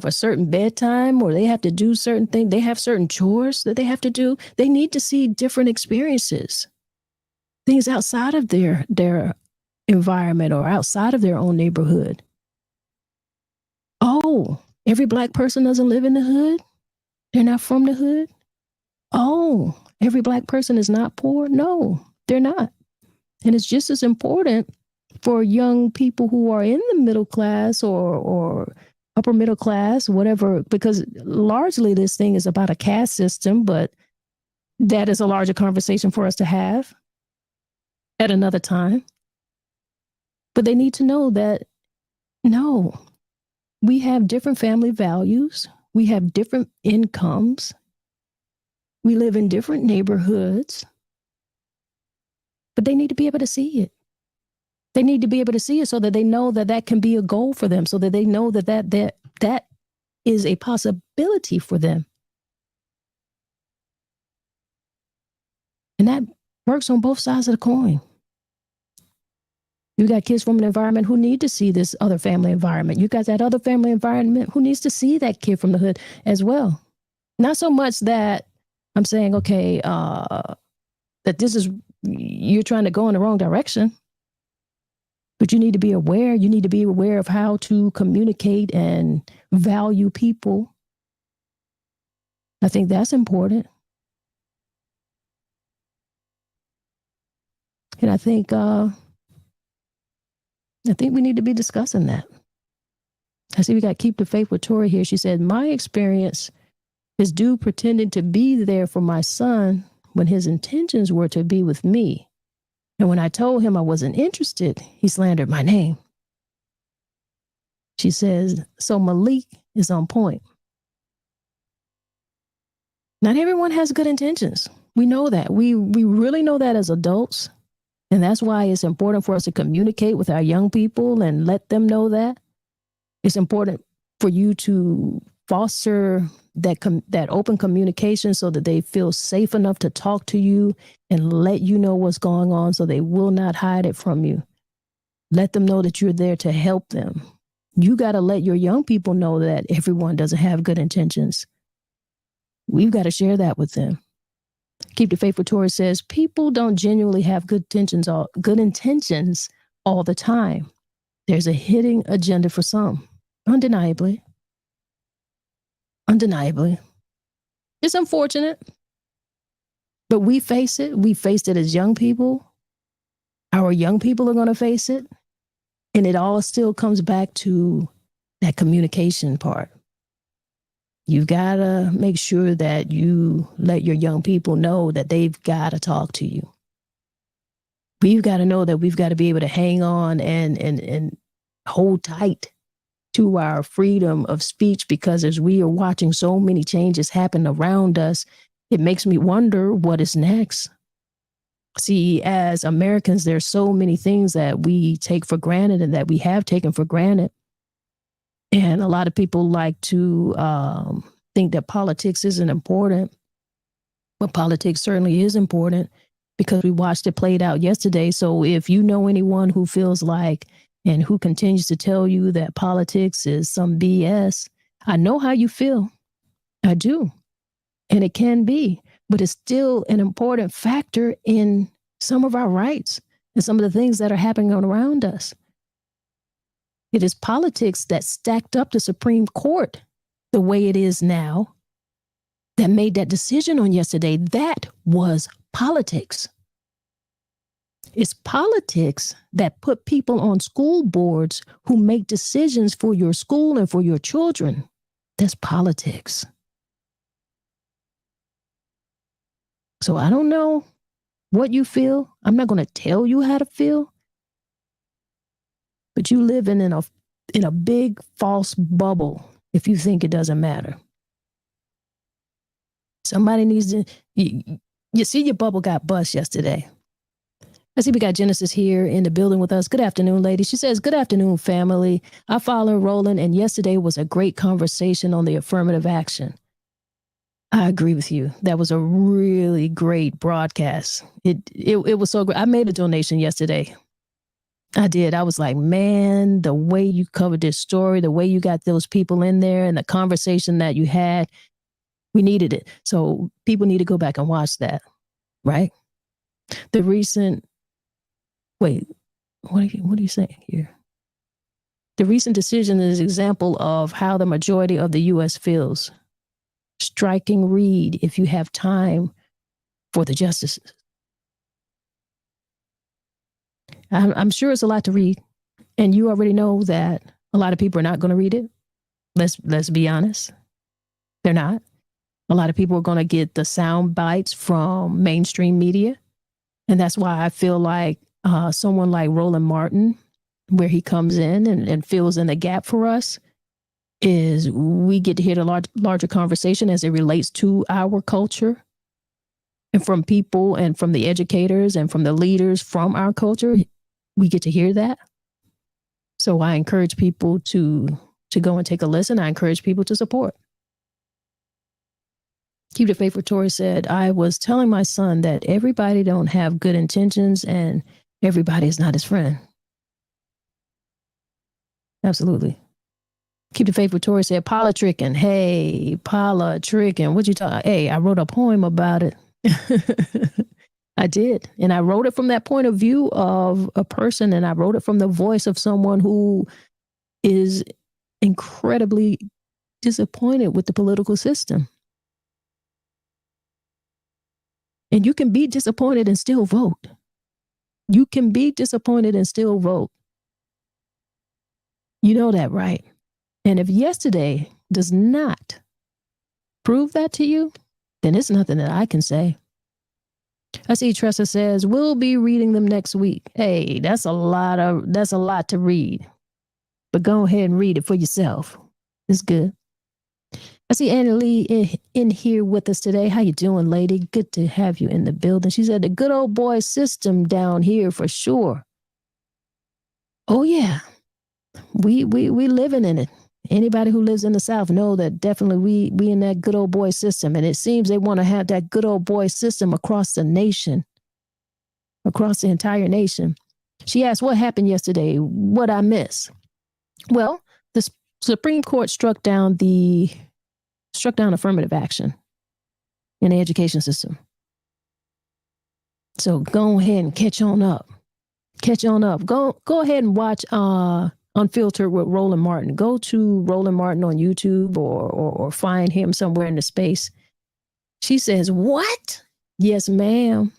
a certain bedtime, or they have to do certain things. They have certain chores that they have to do. They need to see different experiences, things outside of their environment or outside of their own neighborhood. Oh, every Black person doesn't live in the hood. They're not from the hood. Oh, every Black person is not poor. No, they're not. And it's just as important for young people who are in the middle class or upper middle class, whatever, because largely this thing is about a caste system, but that is a larger conversation for us to have at another time. But they need to know that, no, we have different family values. We have different incomes. We live in different neighborhoods. But they need to be able to see it. They need to be able to see it so that they know that that can be a goal for them, so that they know that that is a possibility for them. And that works on both sides of the coin. You got kids from an environment who need to see this other family environment. You got that other family environment who needs to see that kid from the hood as well. Not so much that I'm saying, okay, that this is, you're trying to go in the wrong direction, but you need to be aware. You need to be aware of how to communicate and value people. I think that's important. And I think we need to be discussing that. I see we got Keep the Faith with Tori here. She said, my experience is dude pretending to be there for my son when his intentions were to be with me. And when I told him I wasn't interested, he slandered my name. She says, so Malik is on point. Not everyone has good intentions. We know that. We really know that as adults. And that's why it's important for us to communicate with our young people and let them know that. It's important for you to foster that open communication so that they feel safe enough to talk to you and let you know what's going on, so they will not hide it from you. Let them know that you're there to help them. You got to let your young people know that everyone doesn't have good intentions. We've got to share that with them. Keep the Faith with Tori says, people don't genuinely have good intentions all the time. There's a hidden agenda for some. Undeniably. It's unfortunate, but we face it. We faced it as young people. Our young people are going to face it. And it all still comes back to that communication part. You've got to make sure that you let your young people know that they've got to talk to you. We've got to know that we've got to be able to hang on and hold tight to our freedom of speech, because as we are watching so many changes happen around us, it makes me wonder what is next. See, as Americans, there's so many things that we take for granted and that we have taken for granted. And a lot of people like to think that politics isn't important. But politics certainly is important, because we watched it played out yesterday. So if you know anyone who feels like and who continues to tell you that politics is some BS, I know how you feel. I do. And it can be, but it's still an important factor in some of our rights and some of the things that are happening around us. It is politics that stacked up the Supreme Court the way it is now, that made that decision on yesterday. That was politics. It's politics that put people on school boards who make decisions for your school and for your children. That's politics. So I don't know what you feel. I'm not going to tell you how to feel. But you live in a big false bubble if you think it doesn't matter. Somebody needs to, you see your bubble got bust yesterday. I see we got Genesis here in the building with us. Good afternoon, lady. She says, good afternoon, family. I follow Roland, and yesterday was a great conversation on the affirmative action. I agree with you. That was a really great broadcast. It was so great. I made a donation yesterday. I did. I was like, man, the way you covered this story, the way you got those people in there and the conversation that you had, we needed it. So people need to go back and watch that, right? The recent, wait, what are you saying here? The recent decision is an example of how the majority of the U.S. feels. Striking read if you have time for the justices. I'm sure it's a lot to read, and you already know that a lot of people are not going to read it. Let's be honest. They're not. A lot of people are going to get the sound bites from mainstream media. And that's why I feel like someone like Roland Martin, where he comes in and fills in the gap for us, is we get to hear the larger conversation as it relates to our culture, and from people and from the educators and from the leaders from our culture. we get to hear that. So I encourage people to go and take a listen. I encourage people to support. Keep the Faith with Tori said, I was telling my son that everybody don't have good intentions and everybody is not his friend. Absolutely. Keep the Faith with Tori said, politricking. Hey, politricking. What you talking? Hey, I wrote a poem about it. I did. And I wrote it from that point of view of a person, and I wrote it from the voice of someone who is incredibly disappointed with the political system. And you can be disappointed and still vote. You can be disappointed and still vote. You know that, right? And if yesterday does not prove that to you, then it's nothing that I can say. I see Tressa says, we'll be reading them next week. Hey, that's a lot to read. But go ahead and read it for yourself. It's good. I see Annie Lee in here with us today. How you doing, lady? Good to have you in the building. She said the good old boy system down here for sure. Oh yeah. We living in it. Anybody who lives in the South know that definitely we in that good old boy system. And it seems they want to have that good old boy system across the nation, across the entire nation. She asked, what happened yesterday? What I miss? Well, the Supreme Court struck down affirmative action in the education system. So go ahead and catch on up. Go ahead and watch Unfiltered with Roland Martin. Go to Roland Martin on YouTube or find him somewhere in the space. She says, what? Yes, ma'am.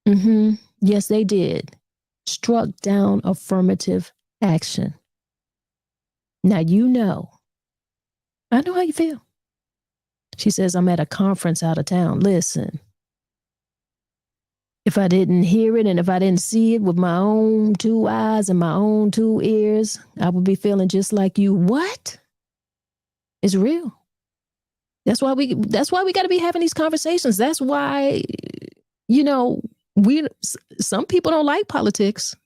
Mm-hmm. Yes, they did. Struck down affirmative action. Now, I know how you feel. She says, I'm at a conference out of town. Listen, if I didn't hear it and if I didn't see it with my own two eyes and my own two ears, I would be feeling just like you. What? It's real. That's why we got to be having these conversations. That's why, some people don't like politics.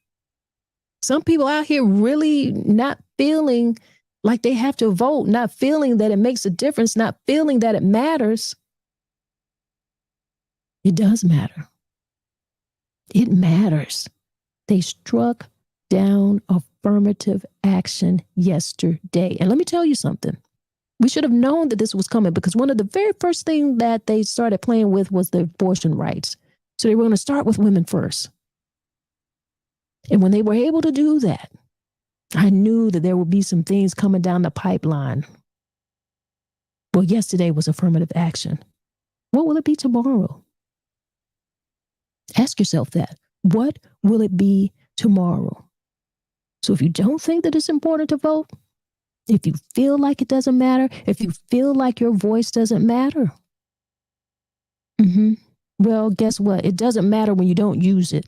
Some people out here really not feeling like they have to vote, not feeling that it makes a difference, not feeling that it matters. It does matter. It matters. They struck down affirmative action yesterday. And let me tell you something. We should have known that this was coming because one of the very first things that they started playing with was the abortion rights. So they were going to start with women first. And when they were able to do that, I knew that there would be some things coming down the pipeline. Well, yesterday was affirmative action. What will it be tomorrow? Ask yourself that. What will it be tomorrow? So if you don't think that it's important to vote, if you feel like it doesn't matter, if you feel like your voice doesn't matter, well, guess what? It doesn't matter when you don't use it.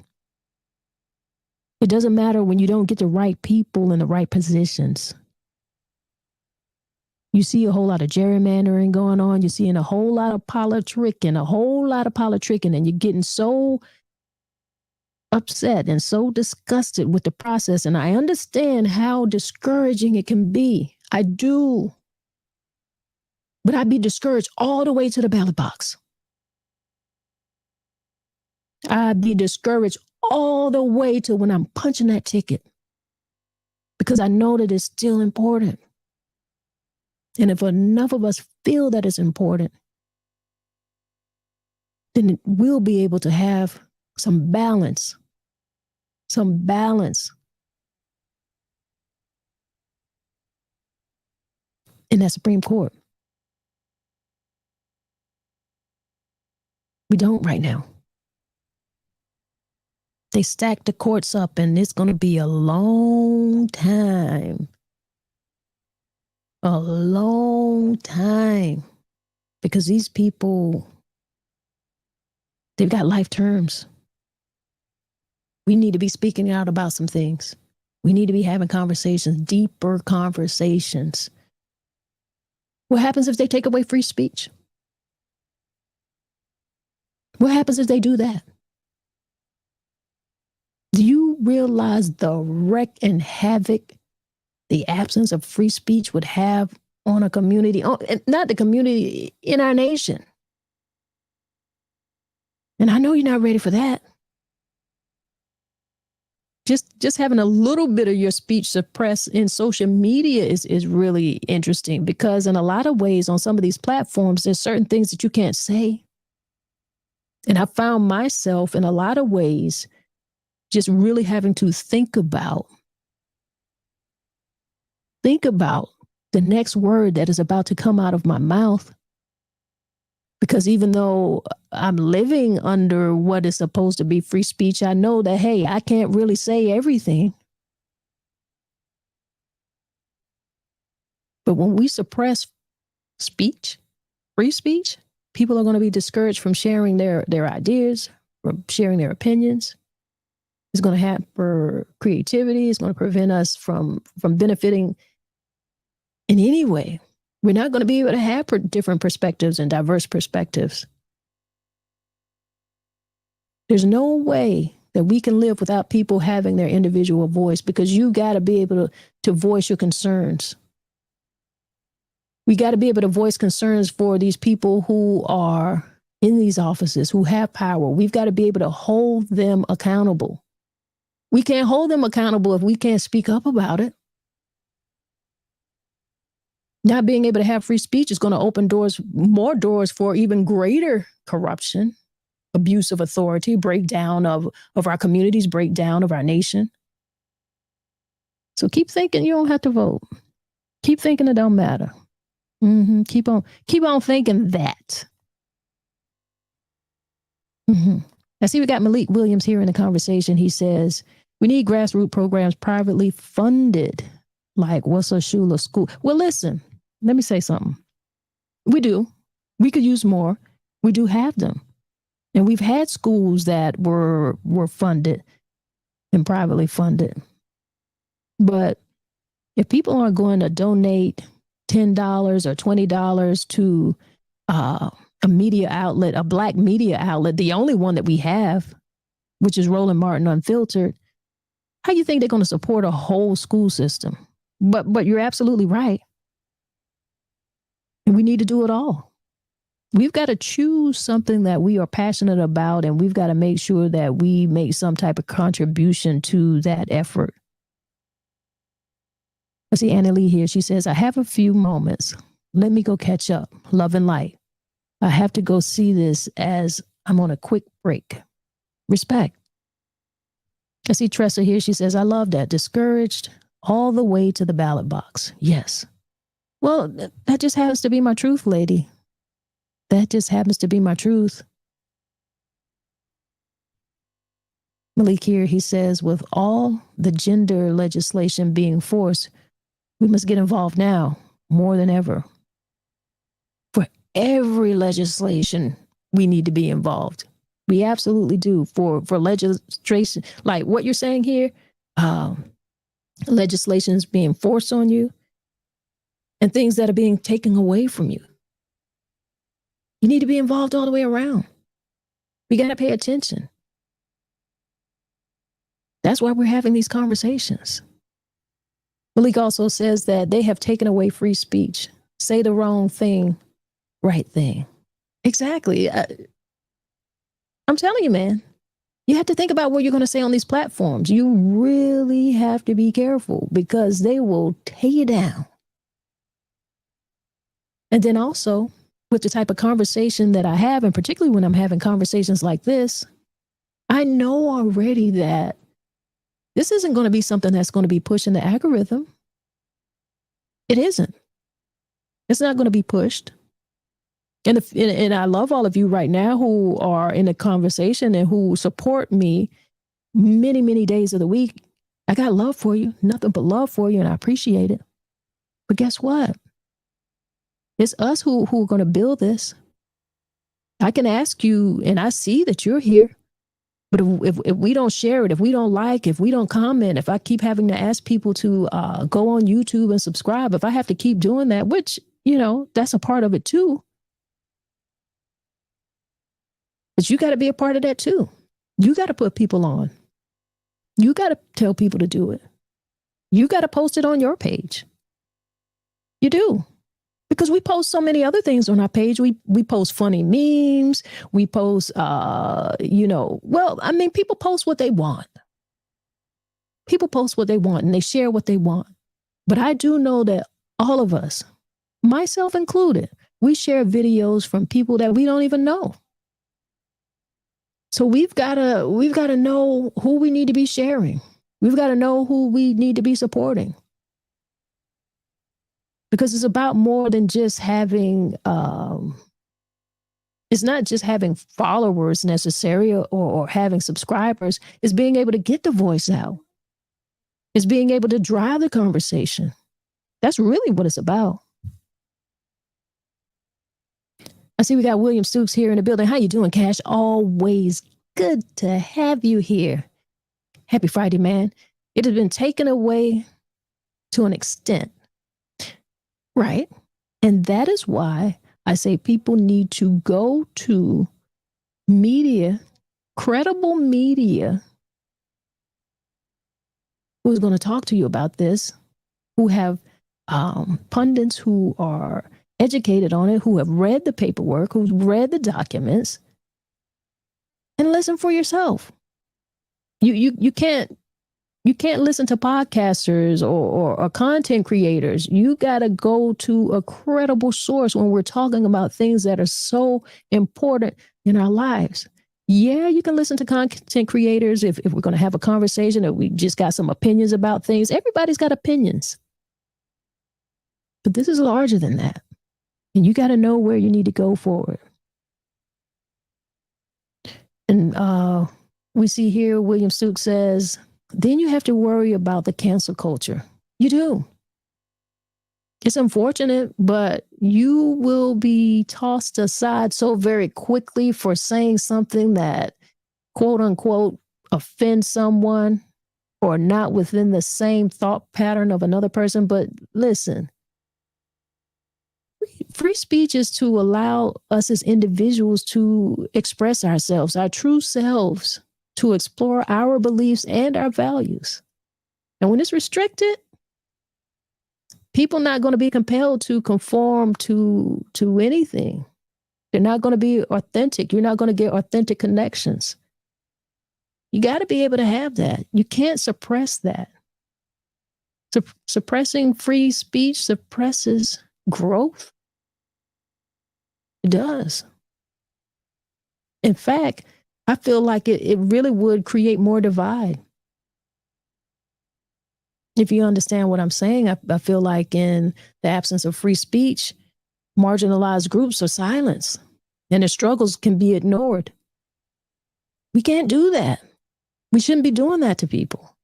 It doesn't matter when you don't get the right people in the right positions. You see a whole lot of gerrymandering going on. You're seeing a whole lot of politricking, and you're getting so upset and so disgusted with the process. And I understand how discouraging it can be. I do. But I'd be discouraged all the way to the ballot box. I'd be discouraged all the way to when I'm punching that ticket because I know that it's still important. And if enough of us feel that it's important, then we'll be able to have some balance in that Supreme Court. We don't right now. They stack the courts up and it's going to be a long time. A long time. Because these people, they've got life terms. We need to be speaking out about some things. We need to be having conversations, deeper conversations. What happens if they take away free speech? What happens if they do that? Do you realize the wreck and havoc the absence of free speech would have on a community, not the community, in our nation? And I know you're not ready for that. Just having a little bit of your speech suppressed in social media is really interesting, because in a lot of ways on some of these platforms, there's certain things that you can't say. And I found myself in a lot of ways just really having to think about the next word that is about to come out of my mouth. Because even though I'm living under what is supposed to be free speech, I know that, hey, I can't really say everything. But when we suppress speech, free speech, people are going to be discouraged from sharing their ideas, from sharing their opinions. It's going to hamper creativity. It's going to prevent us from benefiting in any way. We're not going to be able to have different perspectives and diverse perspectives. There's no way that we can live without people having their individual voice, because you got to be able to voice your concerns. We got to be able to voice concerns for these people who are in these offices, who have power. We've got to be able to hold them accountable. We can't hold them accountable if we can't speak up about it. Not being able to have free speech is going to open more doors for even greater corruption, abuse of authority, breakdown of our communities, breakdown of our nation. So keep thinking you don't have to vote. Keep thinking it don't matter. Keep on thinking that. I see we got Malik Williams here in the conversation. He says, we need grassroots programs privately funded, like what's a Shula school? Well, listen, let me say something. We do. We could use more. We do have them. And we've had schools that were funded and privately funded. But if people aren't going to donate $10 or $20 to a media outlet, a Black media outlet, the only one that we have, which is Roland Martin Unfiltered, how do you think they're going to support a whole school system? But you're absolutely right. And we need to do it all. We've got to choose something that we are passionate about, and we've got to make sure that we make some type of contribution to that effort. I see Anna Lee here. She says, I have a few moments. Let me go catch up. Love and light. I have to go see this as I'm on a quick break. Respect. I see Tressa here. She says, I love that. Discouraged all the way to the ballot box. Yes. Well, that just happens to be my truth, lady. That just happens to be my truth. Malik here, he says, with all the gender legislation being forced, we must get involved now more than ever. For every legislation, we need to be involved. We absolutely do. For legislation, like what you're saying here, legislation is being forced on you and things that are being taken away from you. You need to be involved all the way around. We got to pay attention. That's why we're having these conversations. Malik also says that they have taken away free speech. Say the wrong thing, right thing. Exactly. I'm telling you, man, you have to think about what you're going to say on these platforms. You really have to be careful, because they will tear you down. And then also, with the type of conversation that I have, and particularly when I'm having conversations like this, I know already that this isn't going to be something that's going to be pushing the algorithm. It isn't. It's not going to be pushed. And I love all of you right now who are in a conversation and who support me many, many days of the week. I got love for you, nothing but love for you, and I appreciate it. But guess what? It's us who are going to build this. I can ask you, and I see that you're here, but if we don't share it, if we don't like, if we don't comment, if I keep having to ask people to go on YouTube and subscribe, if I have to keep doing that, which, that's a part of it too. But you got to be a part of that too. You got to put people on. You got to tell people to do it. You got to post it on your page. You do. Because we post so many other things on our page. We post funny memes. We post, people post what they want. People post what they want and they share what they want. But I do know that all of us, myself included, we share videos from people that we don't even know. So we've got to know who we need to be sharing. We've got to know who we need to be supporting. Because it's about more than just having, it's not just having followers necessarily or having subscribers. It's being able to get the voice out. It's being able to drive the conversation. That's really what it's about. I see we got William Stooks here in the building. How you doing, Cash? Always good to have you here. Happy Friday, man. It has been taken away to an extent. Right. And that is why I say people need to go to media, credible media, who's going to talk to you about this, who have pundits who are educated on it, who have read the paperwork, who've read the documents, and listen for yourself. You can't listen to podcasters or content creators. You got to go to a credible source when we're talking about things that are so important in our lives. Yeah, you can listen to content creators if we're going to have a conversation that we just got some opinions about things. Everybody's got opinions. But this is larger than that. And you got to know where you need to go forward. And we see here, William Stooks says, then you have to worry about the cancel culture. You do. It's unfortunate, but you will be tossed aside so very quickly for saying something that, quote unquote, offends someone or not within the same thought pattern of another person. But listen, free speech is to allow us as individuals to express ourselves, our true selves, to explore our beliefs and our values. And when it's restricted, people not going to be compelled to conform to anything. They're not going to be authentic. You're not going to get authentic connections. You got to be able to have that. You can't suppress that. Suppressing free speech suppresses growth. It does. In fact, I feel like it really would create more divide. If you understand what I'm saying, I feel like in the absence of free speech, marginalized groups are silenced and their struggles can be ignored. We can't do that. We shouldn't be doing that to people.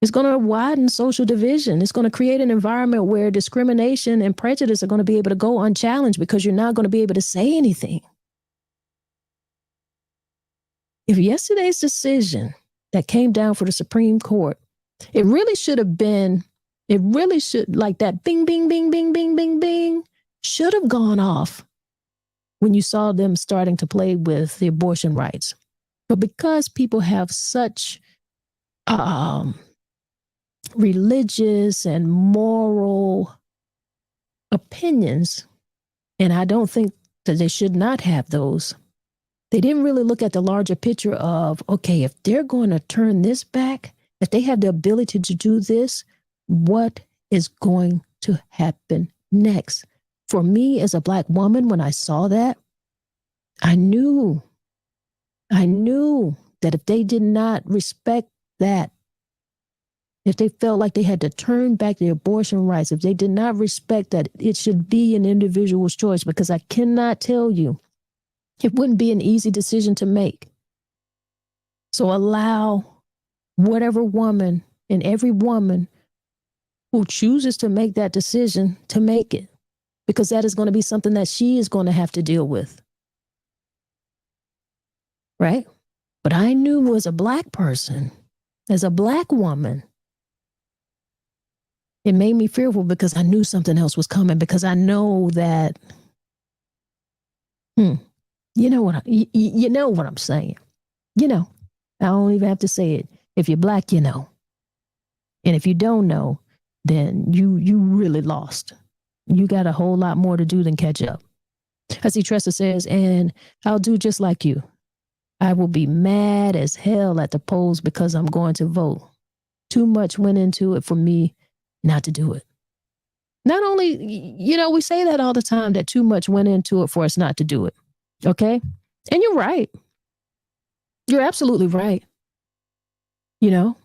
It's going to widen social division. It's going to create an environment where discrimination and prejudice are going to be able to go unchallenged because you're not going to be able to say anything. If yesterday's decision that came down for the Supreme Court, it really should, like that bing, bing, bing, bing, bing, bing, bing, should have gone off when you saw them starting to play with the abortion rights. But because people have such religious and moral opinions, and I don't think that they should not have those, they didn't really look at the larger picture of, okay, if they're going to turn this back, if they have the ability to do this, what is going to happen next? For me as a Black woman, when I saw that, I knew that if they did not respect that, if they felt like they had to turn back the abortion rights, if they did not respect that it should be an individual's choice, because I cannot tell you, it wouldn't be an easy decision to make. So allow whatever woman and every woman who chooses to make that decision to make it, because that is going to be something that she is going to have to deal with. Right? But I knew as a Black person, as a Black woman, it made me fearful because I knew something else was coming, because I know that, you know what I'm saying. You know, I don't even have to say it. If you're Black, you know. And if you don't know, then you really lost. You got a whole lot more to do than catch up. I see Tressa says, and I'll do just like you. I will be mad as hell at the polls because I'm going to vote. Too much went into it for me not to do it. Not only, we say that all the time, that too much went into it for us not to do it. Okay? And you're right. You're absolutely right. But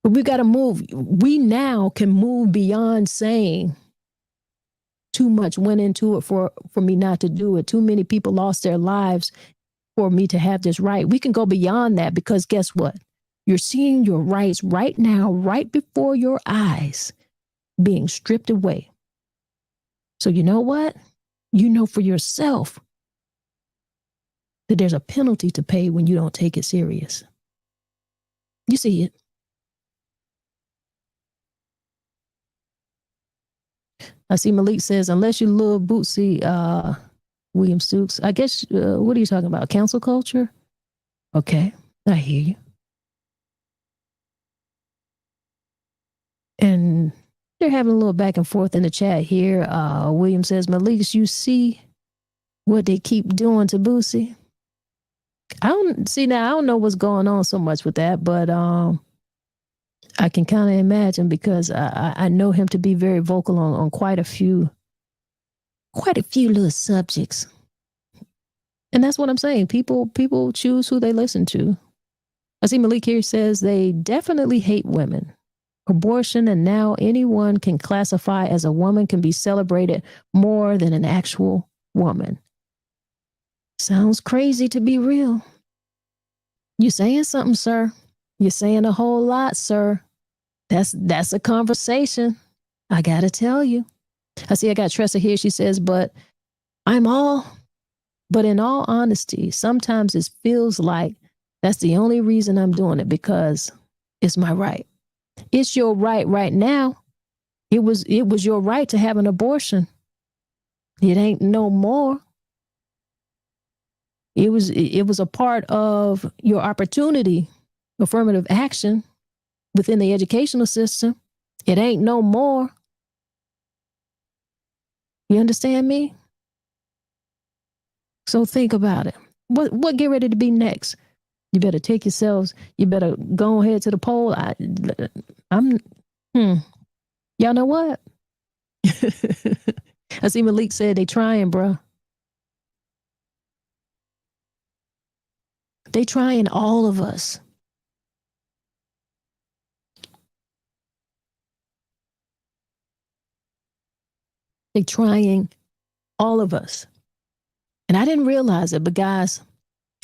we got to move. We now can move beyond saying too much went into it for me not to do it. Too many people lost their lives for me to have this right. We can go beyond that because guess what? You're seeing your rights right now, right before your eyes, being stripped away. So you know what? You know for yourself that there's a penalty to pay when you don't take it serious. You see it. I see Malik says, unless you love Bootsy William Stooks, I guess, what are you talking about? Cancel culture? Okay, I hear you. And they're having a little back and forth in the chat here. William says, Malik, you see what they keep doing to Bootsy? I don't know what's going on so much with that, but I can kind of imagine because I know him to be very vocal on quite a few little subjects. And that's what I'm saying. People choose who they listen to. I see Malik here says they definitely hate women. Abortion, and now anyone can classify as a woman can be celebrated more than an actual woman. Sounds crazy to be real. You saying something, sir? You're saying a whole lot, sir. That's a conversation. I gotta tell you. I got Tressa here. She says, but in all honesty, sometimes it feels like that's the only reason I'm doing it, because it's my right. It's your right now. It was your right to have an abortion. It ain't no more. It was a part of your opportunity, affirmative action within the educational system. It ain't no more. You understand me? So think about it. What get ready to be next? You better take yourselves. You better go ahead to the poll. Y'all know what? I see Malik said they trying, bro. They trying all of us. They trying all of us. And I didn't realize it, but guys,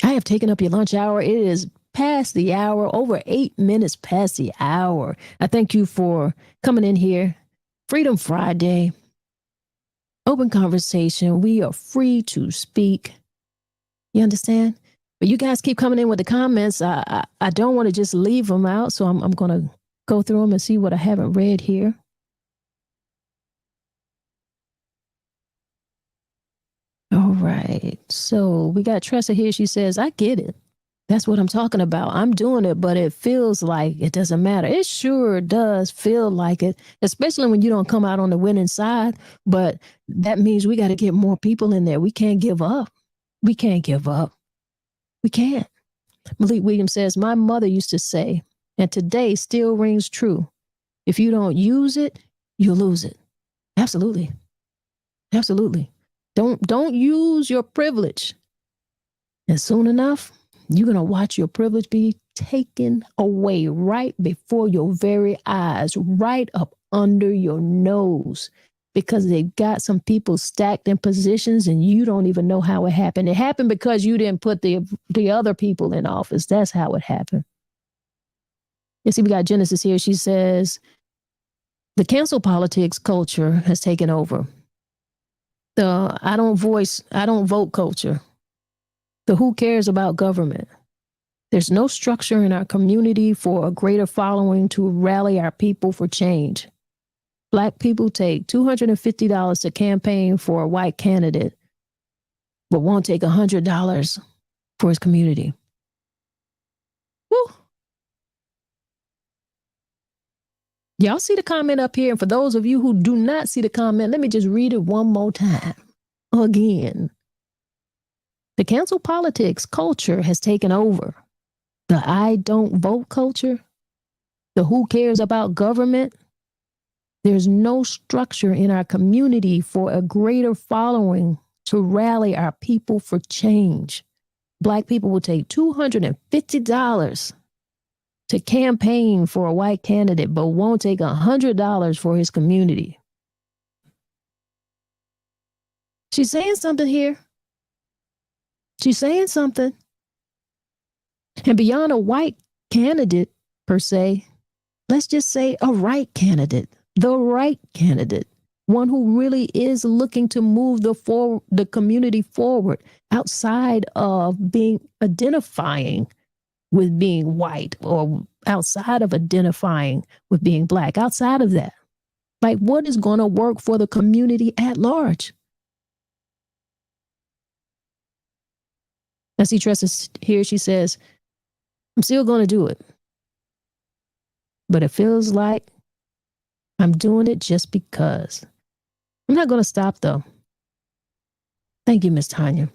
I have taken up your lunch hour. It is past the hour, over 8 minutes past the hour. I thank you for coming in here. Freedom Friday, open conversation. We are free to speak. You understand? But you guys keep coming in with the comments. I don't want to just leave them out, so I'm going to go through them and see what I haven't read here. All right. So we got Tressa here. She says, I get it. That's what I'm talking about. I'm doing it, but it feels like it doesn't matter. It sure does feel like it, especially when you don't come out on the winning side. But that means we got to get more people in there. We can't give up. We can't give up. We can't. Malik Williams says, my mother used to say, and today still rings true, if you don't use it, you'll lose it. Absolutely. Absolutely. Don't use your privilege. And soon enough, you're going to watch your privilege be taken away right before your very eyes, right up under your nose, because they've got some people stacked in positions and you don't even know how it happened. It happened because you didn't put the other people in office. That's how it happened. You see, we got Genesis here. She says, the cancel politics culture has taken over. The I don't vote culture. The who cares about government. There's no structure in our community for a greater following to rally our people for change. Black people take $250 to campaign for a white candidate, but won't take $100 for his community. Y'all see the comment up here? And for those of you who do not see the comment, let me just read it one more time. Again. The cancel politics culture has taken over. The I don't vote culture, the who cares about government. There's no structure in our community for a greater following to rally our people for change. Black people will take $250 to campaign for a white candidate, but won't take $100 for his community. She's saying something here. She's saying something. And beyond a white candidate, per se, let's just say a right candidate, the right candidate, one who really is looking to move the community forward outside of identifying with being white or outside of identifying with being black, outside of that. Like, what is going to work for the community at large? I see Tressa here. She says, I'm still going to do it. But it feels like I'm doing it just because. I'm not going to stop, though. Thank you, MsTONYA.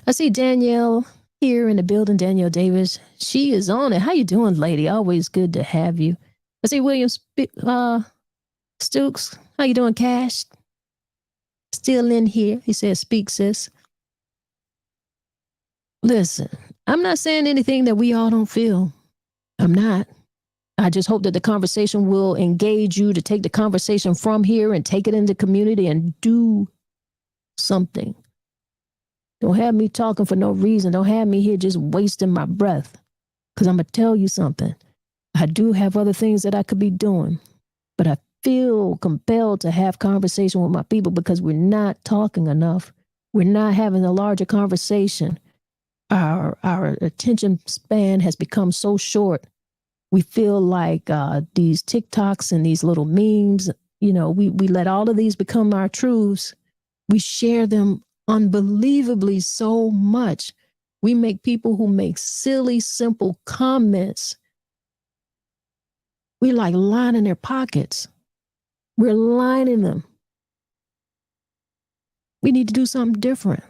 I see Danielle here in the building, Danielle Davis. She is on it. How you doing, lady? Always good to have you. I see William Stokes. How you doing, Cash? Still in here. He says, speak, sis. Listen, I'm not saying anything that we all don't feel. I'm not. I just hope that the conversation will engage you to take the conversation from here and take it into the community and do something. Don't have me talking for no reason. Don't have me here just wasting my breath. Because I'm going to tell you something. I do have other things that I could be doing. But I feel compelled to have conversation with my people because we're not talking enough. We're not having a larger conversation. Our attention span has become so short. We feel like these TikToks and these little memes, we let all of these become our truths. We share them unbelievably so much. We make people who make silly, simple comments. We like lining their pockets. We're lining them. We need to do something different.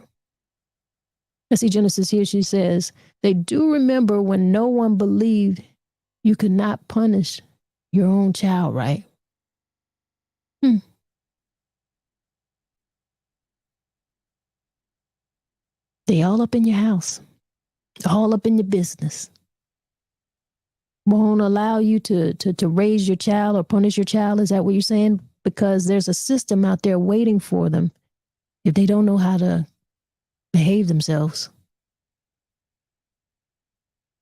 I see Genesis here. She says, they do remember when no one believed you could not punish your own child, right? They all up in your house, all up in your business. Won't allow you to raise your child or punish your child. Is that what you're saying? Because there's a system out there waiting for them if they don't know how to behave themselves.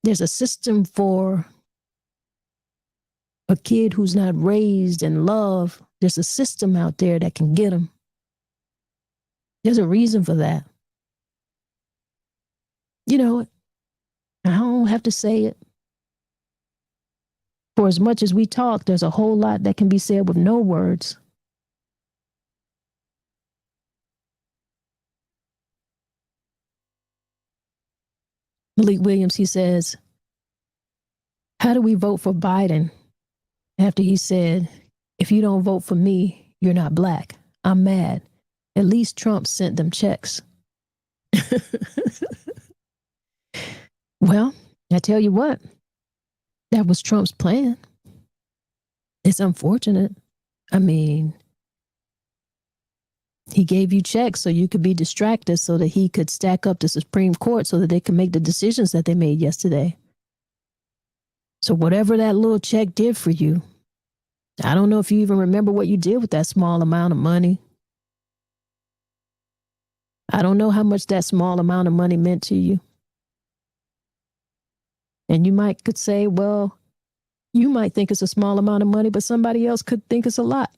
There's a system for a kid who's not raised in love. There's a system out there that can get them. There's a reason for that. You know, I don't have to say it. For as much as we talk, there's a whole lot that can be said with no words. Malik Williams, he says, how do we vote for Biden after he said, if you don't vote for me, you're not black? I'm mad. At least Trump sent them checks. Well, I tell you what, that was Trump's plan. It's unfortunate. I mean, he gave you checks so you could be distracted so that he could stack up the Supreme Court so that they could make the decisions that they made yesterday. So whatever that little check did for you, I don't know if you even remember what you did with that small amount of money. I don't know how much that small amount of money meant to you. And you could say, well, you might think it's a small amount of money, but somebody else could think it's a lot.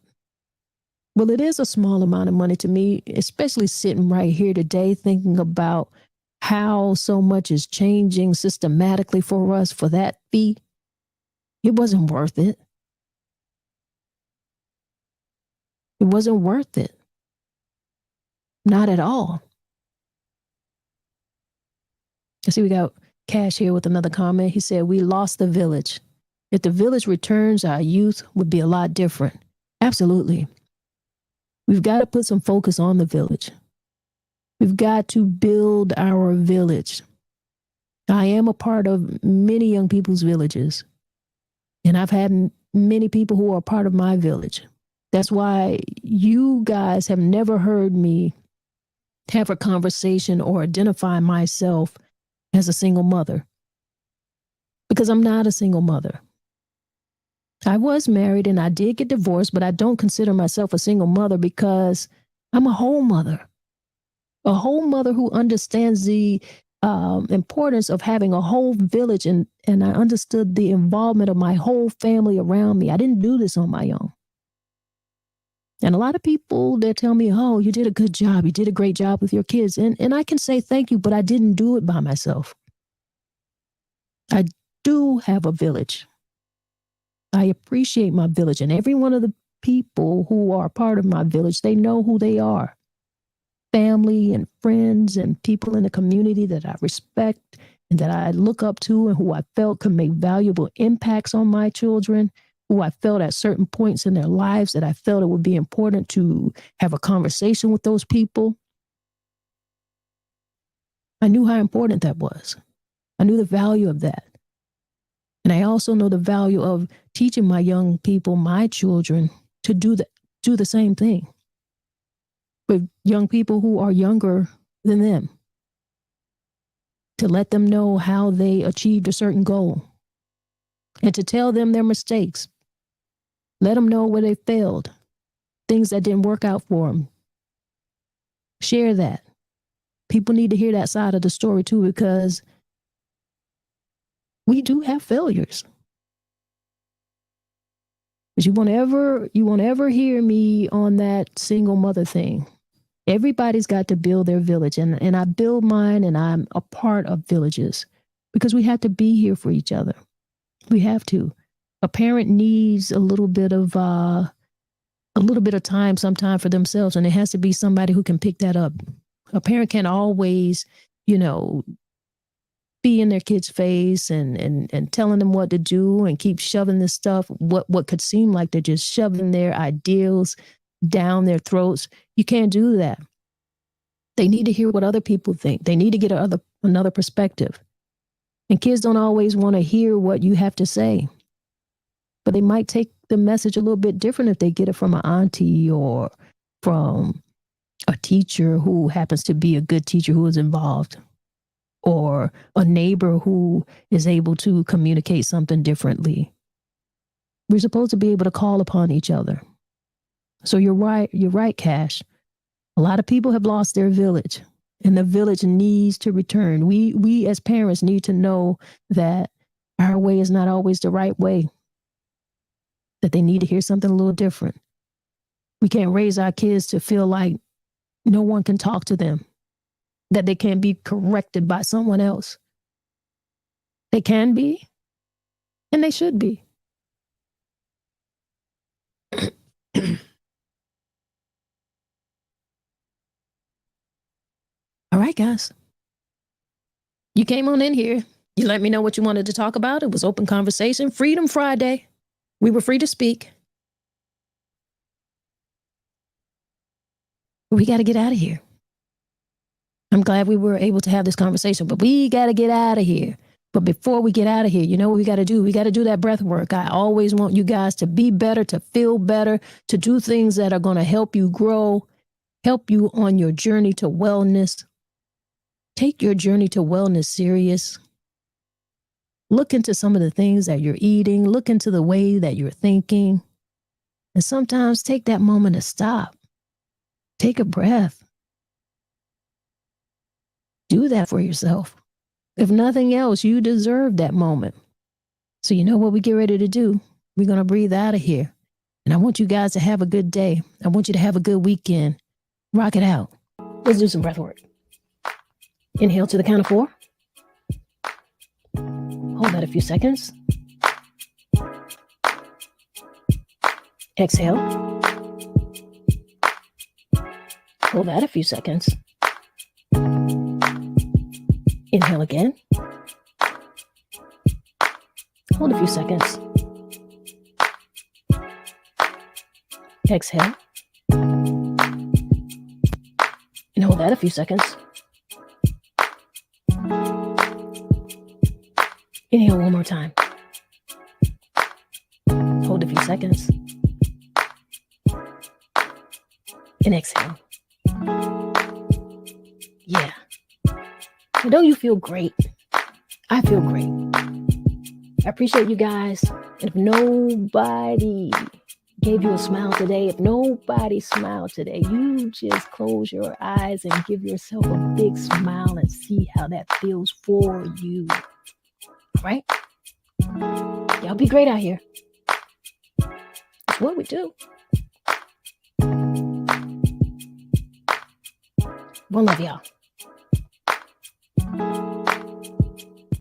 Well, it is a small amount of money to me, especially sitting right here today thinking about how so much is changing systematically for us for that fee. It wasn't worth it. It wasn't worth it. Not at all. I see we got Cash here with another comment. He said, we lost the village. If the village returns, our youth would be a lot different. Absolutely. We've got to put some focus on the village. We've got to build our village. I am a part of many young people's villages, and I've had many people who are part of my village. That's why you guys have never heard me have a conversation or identify myself as a single mother, because I'm not a single mother. I was married and I did get divorced, but I don't consider myself a single mother because I'm a whole mother who understands the importance of having a whole village. And I understood the involvement of my whole family around me. I didn't do this on my own. And a lot of people, they tell me, oh, you did a good job. You did a great job with your kids. And I can say thank you, but I didn't do it by myself. I do have a village. I appreciate my village, and every one of the people who are part of my village, they know who they are. Family and friends and people in the community that I respect and that I look up to and who I felt could make valuable impacts on my children, who I felt at certain points in their lives that I felt it would be important to have a conversation with those people. I knew how important that was. I knew the value of that. And I also know the value of teaching my young people, my children, to do the same thing with young people who are younger than them, to let them know how they achieved a certain goal and to tell them their mistakes. Let them know where they failed, things that didn't work out for them. Share that. People need to hear that side of the story too, because we do have failures. But you won't ever hear me on that single mother thing. Everybody's got to build their village, and I build mine, and I'm a part of villages because we have to be here for each other. We have to. A parent needs a little bit of time sometime for themselves, and it has to be somebody who can pick that up. A parent can't always, be in their kid's face and telling them what to do and keep shoving this stuff, what could seem like they're just shoving their ideals down their throats. You can't do that. They need to hear what other people think. They need to get another perspective. And kids don't always want to hear what you have to say, but they might take the message a little bit different if they get it from an auntie or from a teacher who happens to be a good teacher who is involved, or a neighbor who is able to communicate something differently. We're supposed to be able to call upon each other. So you're right, Cash. A lot of people have lost their village, and the village needs to return. We as parents need to know that our way is not always the right way, that they need to hear something a little different. We can't raise our kids to feel like no one can talk to them, that they can't be corrected by someone else. They can be, and they should be. All right, guys. You came on in here. You let me know what you wanted to talk about. It was open conversation. Freedom Friday. We were free to speak. We got to get out of here. I'm glad we were able to have this conversation, but we got to get out of here. But before we get out of here, you know what we got to do? We got to do that breath work. I always want you guys to be better, to feel better, to do things that are going to help you grow, help you on your journey to wellness. Take your journey to wellness serious. Look into some of the things that you're eating. Look into the way that you're thinking. And sometimes take that moment to stop. Take a breath. Do that for yourself. If nothing else, you deserve that moment. So you know what we get ready to do? We're going to breathe out of here. And I want you guys to have a good day. I want you to have a good weekend. Rock it out. Let's do some breath work. Inhale to the count of 4. Hold that a few seconds. Exhale. Hold that a few seconds. Inhale again. Hold a few seconds. Exhale. And hold that a few seconds. Inhale one more time. Hold a few seconds. And exhale. Yeah. And don't you feel great? I feel great. I appreciate you guys. If nobody gave you a smile today, if nobody smiled today, you just close your eyes and give yourself a big smile and see how that feels for you. Right? Y'all be great out here. It's what we do. One love, y'all.